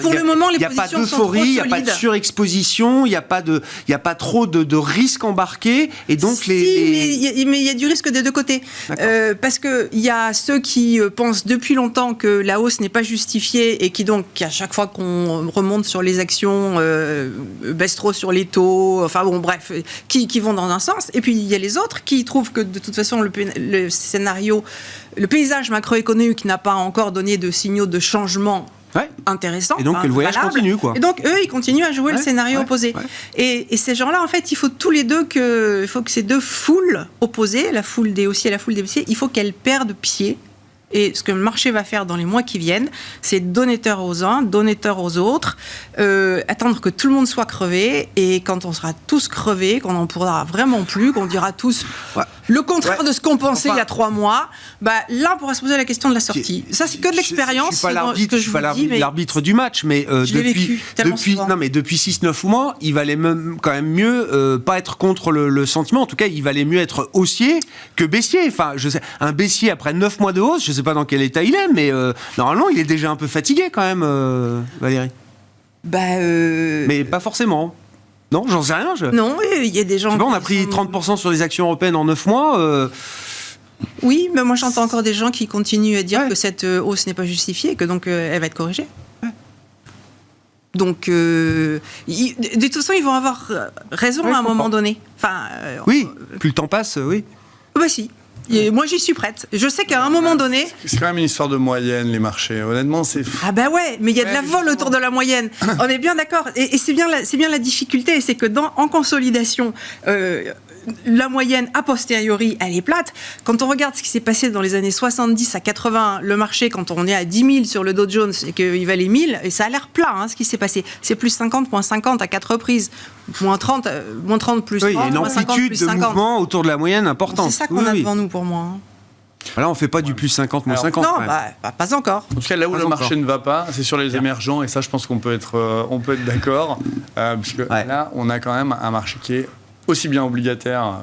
Pour le moment, les positions sont trop solides. Il n'y a pas de surexposition, il n'y a pas trop de risques embarqués. Et donc mais il y a du risque des deux côtés. Parce qu'il y a ceux qui pensent depuis longtemps que la hausse n'est pas justifiée et qui donc, à chaque fois qu'on remonte sur les actions, baissent trop sur les taux, enfin bon, bref, qui vont dans un sens. Et puis il y a les autres qui trouvent que de toute façon, le scénario, le paysage macroéconomique n'a pas encore donné de signaux de changement intéressant. Et donc le voyage continue, quoi. Et donc eux, ils continuent à jouer le scénario opposé. Et ces gens-là, en fait, il faut tous les deux il faut que ces deux foules opposées, la foule des haussiers et la foule des baissiers, il faut qu'elles perdent pied. Et ce que le marché va faire dans les mois qui viennent, c'est donner tort aux uns, donner tort aux autres, attendre que tout le monde soit crevé. Et quand on sera tous crevés, qu'on n'en pourra vraiment plus, qu'on dira tous le contraire de ce qu'on pensait il y a 3 mois, là, on pourra se poser la question de la sortie. Ça, c'est que de l'expérience. Je ne suis pas l'arbitre du match, mais depuis 6-9 mois, il valait quand même mieux pas être contre le sentiment. En tout cas, il valait mieux être haussier que baissier. Enfin, un baissier après 9 mois de hausse, je ne sais pas dans quel état il est, mais normalement, il est déjà un peu fatigué quand même, Valérie. Mais pas forcément. Non, j'en sais rien. Non, il y a des gens... on a pris 30% sur les actions européennes en 9 mois. Oui, mais moi j'entends encore des gens qui continuent à dire que cette hausse n'est pas justifiée et que donc elle va être corrigée. Donc, de toute façon, ils vont avoir raison à un moment donné. Enfin, plus le temps passe, oui. Si. Et moi, j'y suis prête. Je sais qu'à un moment donné... C'est quand même une histoire de moyenne, les marchés. Honnêtement, c'est... mais il y a de la vol autour de la moyenne. On est bien d'accord. Et c'est bien la difficulté. C'est que en consolidation... la moyenne a posteriori, elle est plate. Quand on regarde ce qui s'est passé dans les années 70 à 80, le marché, quand on est à 10 000 sur le Dow Jones et qu'il valait 1000, et ça a l'air plat, ce qui s'est passé. C'est plus 50, moins 50 à 4 reprises. Moins 30 plus 30, il y a une amplitude de mouvement autour de la moyenne importante. C'est ça qu'on a devant nous pour moi. Là, on ne fait pas du plus 50, moins 50. Non, pas encore. En tout cas, là où le marché ne va pas, c'est sur les émergents. Et ça, je pense qu'on peut être d'accord. Parce que là, on a quand même un marché qui est aussi bien obligataire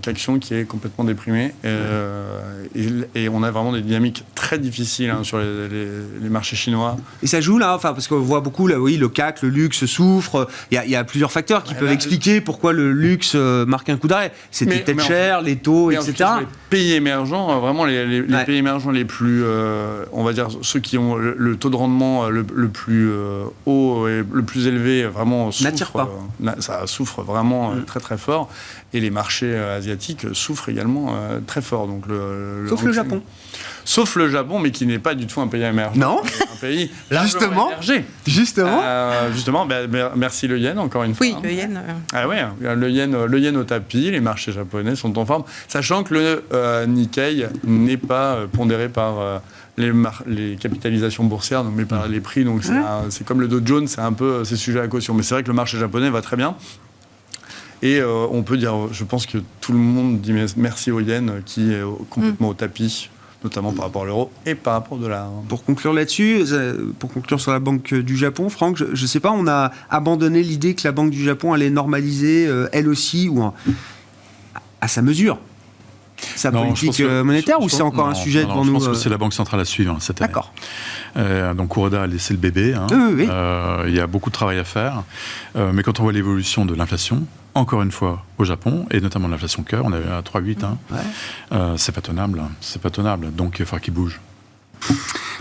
qu'action, qui est complètement déprimé. Et on a vraiment des dynamiques très difficiles sur les marchés chinois. Et ça joue là, parce qu'on voit beaucoup, là, le CAC, le luxe souffre. Il y a plusieurs facteurs qui peuvent expliquer pourquoi le luxe marque un coup d'arrêt. C'était peut-être cher, les taux, etc. Les pays émergents, vraiment les pays émergents les plus, on va dire, ceux qui ont le taux de rendement le plus haut et le plus élevé, vraiment souffrent. N'attire pas. Ça souffre vraiment très très fort. Et les marchés asiatiques souffrent également très fort. Donc Sauf le Japon. Sauf le Japon, mais qui n'est pas du tout un pays émergent. Non. Un pays Justement. émergé. Justement, merci le yen, encore une fois. Oui, le yen. Ah ouais, le yen au tapis, les marchés japonais sont en forme, sachant que le Nikkei n'est pas pondéré par les capitalisations boursières, mais par les prix. Donc c'est comme le Dow Jones, c'est sujet à caution. Mais c'est vrai que le marché japonais va très bien. Et on peut dire, je pense que tout le monde dit merci au yen qui est complètement au tapis, notamment par rapport à l'euro et par rapport au dollar. Pour conclure là-dessus, pour conclure sur la Banque du Japon, Franck, je ne sais pas, on a abandonné l'idée que la Banque du Japon allait normaliser, elle aussi, ou à sa mesure, sa politique monétaire, ou c'est encore un sujet devant nous? Je pense que c'est la Banque centrale à suivre cette année. D'accord. Donc Kuroda a laissé le bébé. Oui. Il y a beaucoup de travail à faire. Mais quand on voit l'évolution de l'inflation, encore une fois au Japon, et notamment l'inflation cœur, on est à 3,8. C'est pas tenable. C'est pas tenable. Donc il va falloir qu'il bouge.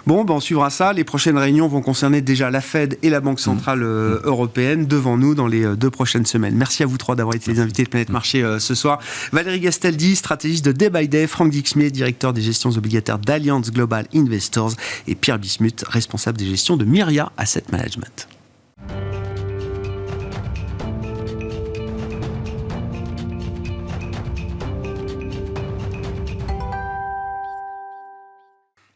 Bon, on suivra ça. Les prochaines réunions vont concerner déjà la Fed et la Banque Centrale Européenne devant nous dans les 2 prochaines semaines. Merci à vous 3 d'avoir été les invités de Planète Marché ce soir. Valérie Gastaldi, stratégiste de Day by Day, Franck Dixmier, directeur des gestions obligataires d'Allianz Global Investors, et Pierre Bismuth, responsable des gestions de Myria Asset Management.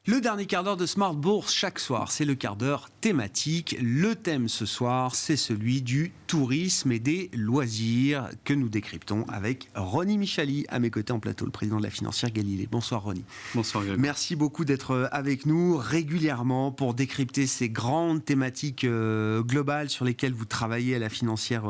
Le dernier quart d'heure de Smart Bourse chaque soir, c'est le quart d'heure thématique. Le thème ce soir, c'est celui du tourisme et des loisirs que nous décryptons avec Ronnie Michali à mes côtés en plateau, le président de la financière Galilée. Bonsoir Ronnie. Bonsoir Greg. Merci beaucoup d'être avec nous régulièrement pour décrypter ces grandes thématiques globales sur lesquelles vous travaillez à la financière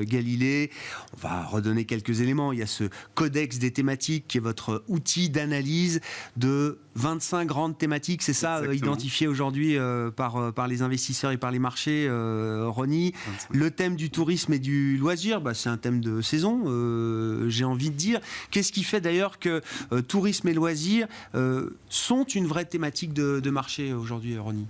Galilée. On va redonner quelques éléments. Il y a ce codex des thématiques qui est votre outil d'analyse de 25 grandes thématiques, c'est ça, identifiées aujourd'hui par les investisseurs et par les marchés, Ronnie. 25. Le thème du tourisme et du loisir, c'est un thème de saison, j'ai envie de dire. Qu'est-ce qui fait d'ailleurs que tourisme et loisirs sont une vraie thématique de marché aujourd'hui, Ronnie ?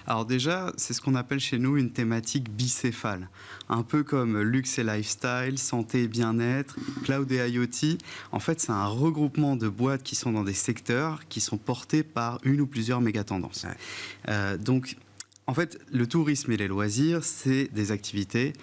Alors déjà, c'est ce qu'on appelle chez nous une thématique bicéphale. Un peu comme luxe et lifestyle, santé et bien-être, cloud et IoT. En fait, c'est un regroupement de boîtes qui sont dans des secteurs qui sont portés par une ou plusieurs méga-tendances. Donc, en fait, le tourisme et les loisirs, c'est des activités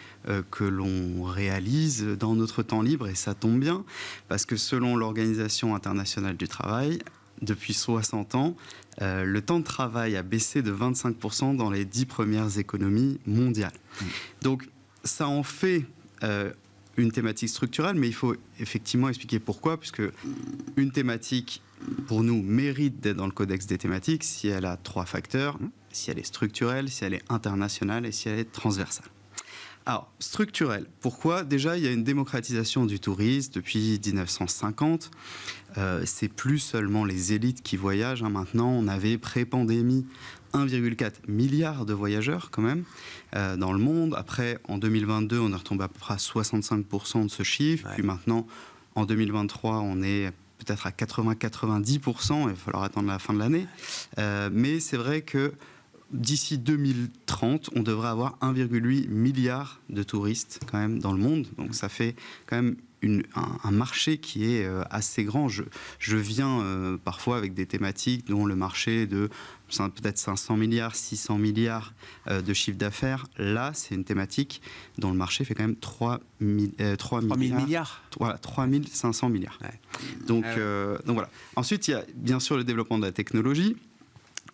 que l'on réalise dans notre temps libre, et ça tombe bien, parce que selon l'Organisation internationale du travail, depuis 60 ans, le temps de travail a baissé de 25% dans les 10 premières économies mondiales. Donc, ça en fait une thématique structurelle, mais il faut effectivement expliquer pourquoi, puisque une thématique, pour nous, mérite d'être dans le codex des thématiques si elle a 3 facteurs, si elle est structurelle, si elle est internationale et si elle est transversale. Alors, structurel, pourquoi ? Déjà, il y a une démocratisation du tourisme depuis 1950. C'est plus seulement les élites qui voyagent. Maintenant, on avait pré-pandémie 1,4 milliard de voyageurs quand même dans le monde. Après, en 2022, on est retombé à peu près à 65% de ce chiffre. Puis maintenant, en 2023, on est peut-être à 80-90%. Il va falloir attendre la fin de l'année. Mais c'est vrai que d'ici 2030, on devrait avoir 1,8 milliard de touristes quand même dans le monde. Donc ça fait quand même un marché qui est assez grand. Je viens parfois avec des thématiques dont le marché est de peut-être 500 milliards, 600 milliards de chiffre d'affaires. Là, c'est une thématique dont le marché fait quand même 3 milliards. Voilà, 3 500 milliards. Ouais. Donc voilà. Ensuite, il y a bien sûr le développement de la technologie.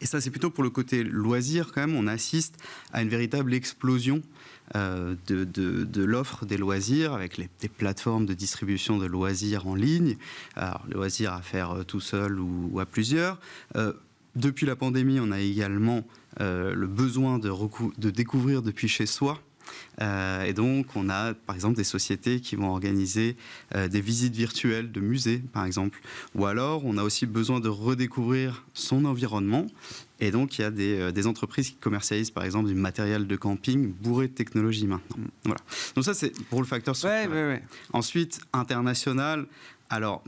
Et ça, c'est plutôt pour le côté loisir, quand même. On assiste à une véritable explosion de l'offre des loisirs avec des plateformes de distribution de loisirs en ligne. Alors, les loisirs à faire tout seul ou à plusieurs. Depuis la pandémie, on a également le besoin de découvrir depuis chez soi. Et donc, on a par exemple des sociétés qui vont organiser des visites virtuelles de musées, par exemple. Ou alors, on a aussi besoin de redécouvrir son environnement. Et donc, il y a des entreprises qui commercialisent, par exemple, du matériel de camping bourré de technologie maintenant. Voilà. Donc ça, c'est pour le facteur structurel. Ouais. Ensuite, international. Alors,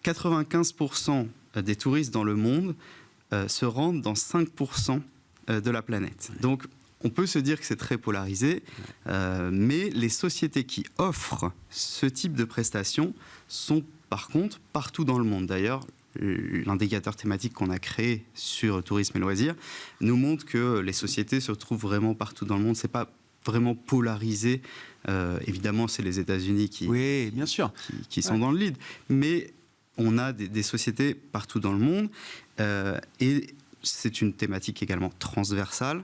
95% des touristes dans le monde se rendent dans 5% de la planète. Donc, on peut se dire que c'est très polarisé, mais les sociétés qui offrent ce type de prestations sont par contre partout dans le monde. D'ailleurs, l'indicateur thématique qu'on a créé sur tourisme et loisirs nous montre que les sociétés se retrouvent vraiment partout dans le monde. C'est pas vraiment polarisé. Évidemment, c'est les États-Unis Oui, bien sûr. qui sont dans le lead. Mais on a des sociétés partout dans le monde. Et c'est une thématique également transversale.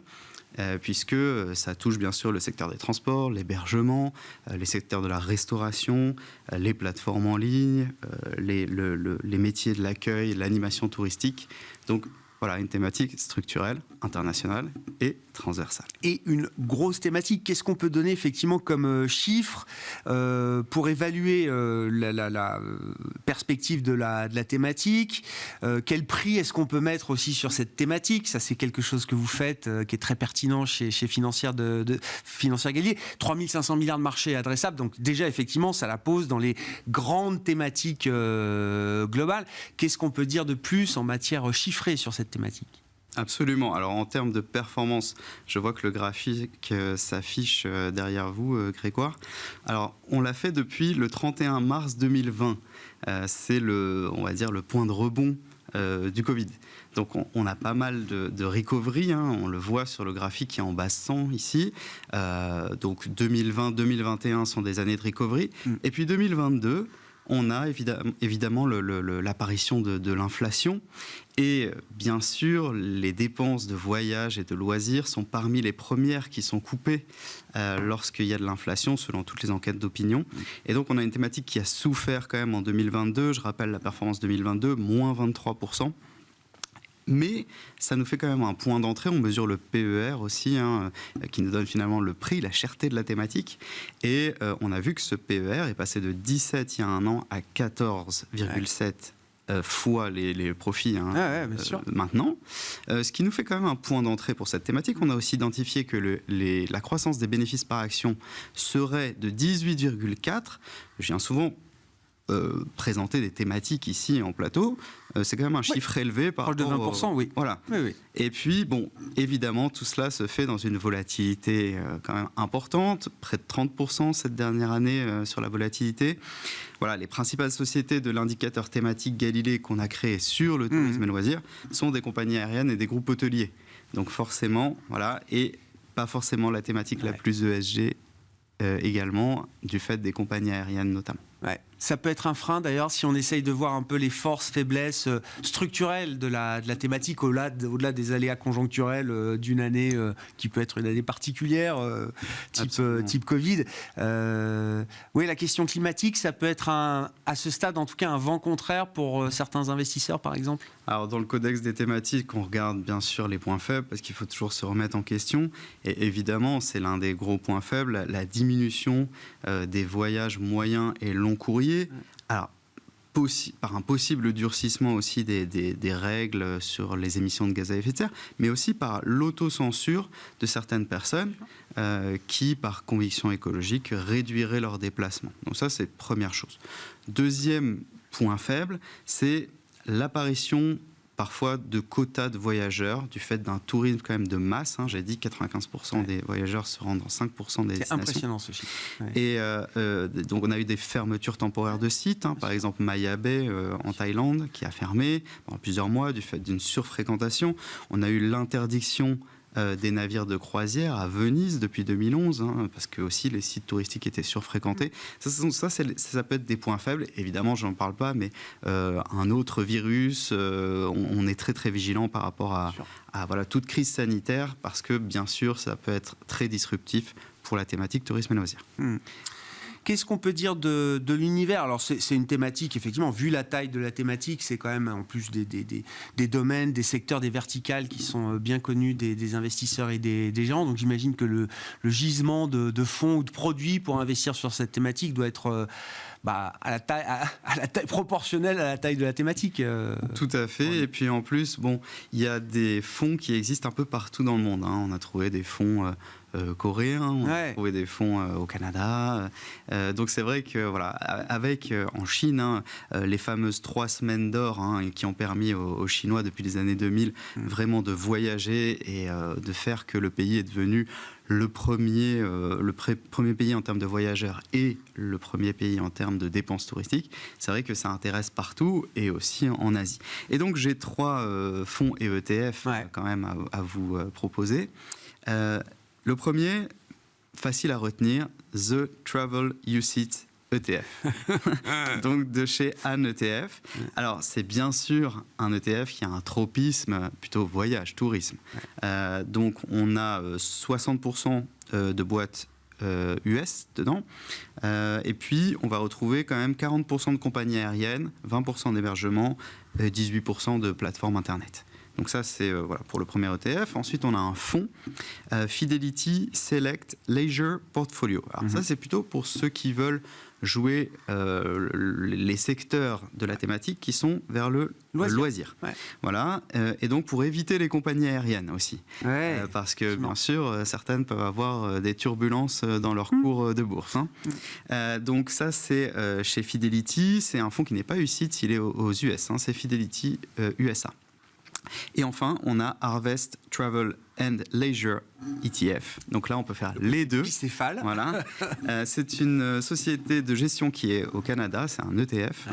Puisque ça touche bien sûr le secteur des transports, l'hébergement, les secteurs de la restauration, les plateformes en ligne, les métiers de l'accueil, l'animation touristique. Donc voilà, une thématique structurelle, internationale et transversale. Et une grosse thématique, qu'est-ce qu'on peut donner effectivement comme chiffre pour évaluer la perspective de la thématique? Quel prix est-ce qu'on peut mettre aussi sur cette thématique? Ça, c'est quelque chose que vous faites qui est très pertinent chez Financière Gallier. 3500 milliards de marchés adressables, donc déjà effectivement ça la pose dans les grandes thématiques globales. Qu'est-ce qu'on peut dire de plus en matière chiffrée sur cette thématique? Absolument. Alors en termes de performance, je vois que le graphique s'affiche derrière vous, Grégoire. Alors on l'a fait depuis le 31 mars 2020. C'est on va dire le point de rebond du Covid. Donc on a pas mal de recovery, hein, on le voit sur le graphique qui est en bas 100 ici. Donc 2020-2021 sont des années de recovery. Et puis 2022, on a évidemment l'apparition de l'inflation. Et bien sûr, les dépenses de voyage et de loisirs sont parmi les premières qui sont coupées lorsqu'il y a de l'inflation, selon toutes les enquêtes d'opinion. Et donc, on a une thématique qui a souffert quand même en 2022. Je rappelle la performance 2022, moins 23%. Mais ça nous fait quand même un point d'entrée. On mesure le PER aussi, hein, qui nous donne finalement le prix, la cherté de la thématique. Et on a vu que ce PER est passé de 17 il y a un an à 14,7 fois les profits bien sûr. maintenant. Ce qui nous fait quand même un point d'entrée pour cette thématique. On a aussi identifié que la croissance des bénéfices par action serait de 18,4. Je viens souvent présenter des thématiques ici en plateau, c'est quand même un chiffre élevé par rapport de 20%, oui. Voilà. Oui. Et puis, bon, évidemment, tout cela se fait dans une volatilité quand même importante, près de 30% cette dernière année sur la volatilité. Voilà, les principales sociétés de l'indicateur thématique Galilée qu'on a créé sur le tourisme et loisirs sont des compagnies aériennes et des groupes hôteliers. Donc forcément, voilà, et pas forcément la thématique la plus ESG également, du fait des compagnies aériennes notamment. Ouais. Ça peut être un frein d'ailleurs si on essaye de voir un peu les forces, faiblesses structurelles de la thématique au-delà des aléas conjoncturels d'une année qui peut être une année particulière, type Covid. Oui, la question climatique, ça peut être à ce stade en tout cas un vent contraire pour certains investisseurs par exemple. Alors dans le codex des thématiques, on regarde bien sûr les points faibles parce qu'il faut toujours se remettre en question. Et évidemment, c'est l'un des gros points faibles, la diminution des voyages moyens et longs courriers. Alors, par un possible durcissement aussi des règles sur les émissions de gaz à effet de serre, mais aussi par l'autocensure de certaines personnes qui, par conviction écologique, réduiraient leurs déplacements. Donc ça, c'est première chose. Deuxième point faible, c'est l'apparition parfois de quotas de voyageurs, du fait d'un tourisme quand même de masse. J'ai dit 95% des voyageurs se rendent dans 5% des destinations. C'est impressionnant ce chiffre. Ouais. Et donc on a eu des fermetures temporaires de sites, par exemple Maya Bay en Thaïlande qui a fermé pendant plusieurs mois du fait d'une surfréquentation. On a eu l'interdiction des navires de croisière à Venise depuis 2011, parce que aussi les sites touristiques étaient surfréquentés. Ça peut être des points faibles. Évidemment, je n'en parle pas, mais un autre virus, on est très très vigilant par rapport à voilà, toute crise sanitaire, parce que bien sûr, ça peut être très disruptif pour la thématique tourisme et loisirs. Qu'est-ce qu'on peut dire de l'univers? Alors, c'est une thématique, effectivement, vu la taille de la thématique, c'est quand même en plus des domaines, des secteurs, des verticales qui sont bien connus des investisseurs et des gens. Donc, j'imagine que le gisement de fonds ou de produits pour investir sur cette thématique doit être à la taille proportionnelle à la taille de la thématique. Tout à fait. Ouais. Et puis, en plus, il y a des fonds qui existent un peu partout dans le monde. On a trouvé des fonds coréens, on Ouais. a trouvé des fonds au Canada. Donc c'est vrai que voilà, avec en Chine les fameuses 3 semaines d'or qui ont permis aux Chinois depuis les années 2000 vraiment de voyager et de faire que le pays est devenu le premier pays en termes de voyageurs et le premier pays en termes de dépenses touristiques. C'est vrai que ça intéresse partout et aussi en Asie. Et donc j'ai 3 fonds et ETF quand même à vous proposer. Le premier, facile à retenir, The Travel UCITS ETF. Donc de chez Anne ETF. Alors c'est bien sûr un ETF qui a un tropisme plutôt voyage, tourisme. Donc on a 60% de boîtes US dedans. Et puis on va retrouver quand même 40% de compagnies aériennes, 20% d'hébergement, 18% de plateformes internet. Donc ça, c'est voilà, pour le premier ETF. Ensuite, on a un fonds, Fidelity Select Leisure Portfolio. Alors ça, c'est plutôt pour ceux qui veulent jouer les secteurs de la thématique qui sont vers le loisir. Ouais. Voilà. Et donc, pour éviter les compagnies aériennes aussi. Ouais. Parce que, bien sûr, certaines peuvent avoir des turbulences dans leur cours de bourse. Donc ça, c'est chez Fidelity. C'est un fonds qui n'est pas UCITS, il est aux US. C'est Fidelity USA. Et enfin, on a Harvest Travel and Leisure ETF. Donc là, on peut faire les deux. Bicéphale. Voilà. C'est une société de gestion qui est au Canada. C'est un ETF.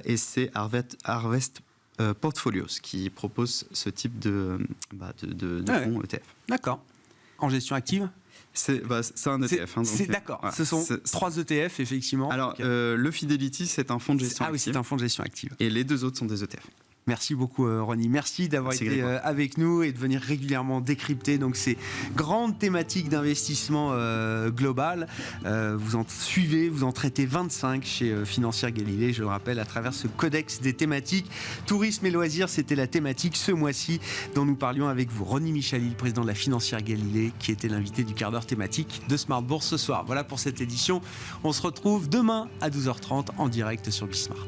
Et c'est Harvest Portfolios qui propose ce type de fonds ETF. D'accord. En gestion active ? C'est un ETF. D'accord. Voilà. Ce sont 3 ETF, effectivement. Alors, le Fidelity, c'est un fonds de gestion active. Oui, c'est un fonds de gestion active. Et les 2 autres sont des ETF. Merci beaucoup Ronnie, merci d'avoir été avec nous et de venir régulièrement décrypter donc ces grandes thématiques d'investissement global. Vous en suivez, vous en traitez 25 chez Financière Galilée, je le rappelle, à travers ce codex des thématiques. Tourisme et loisirs, c'était la thématique ce mois-ci dont nous parlions avec vous. Ronnie Michalil, président de la Financière Galilée, qui était l'invité du quart d'heure thématique de Smart Bourse ce soir. Voilà pour cette édition. On se retrouve demain à 12h30 en direct sur Bismart.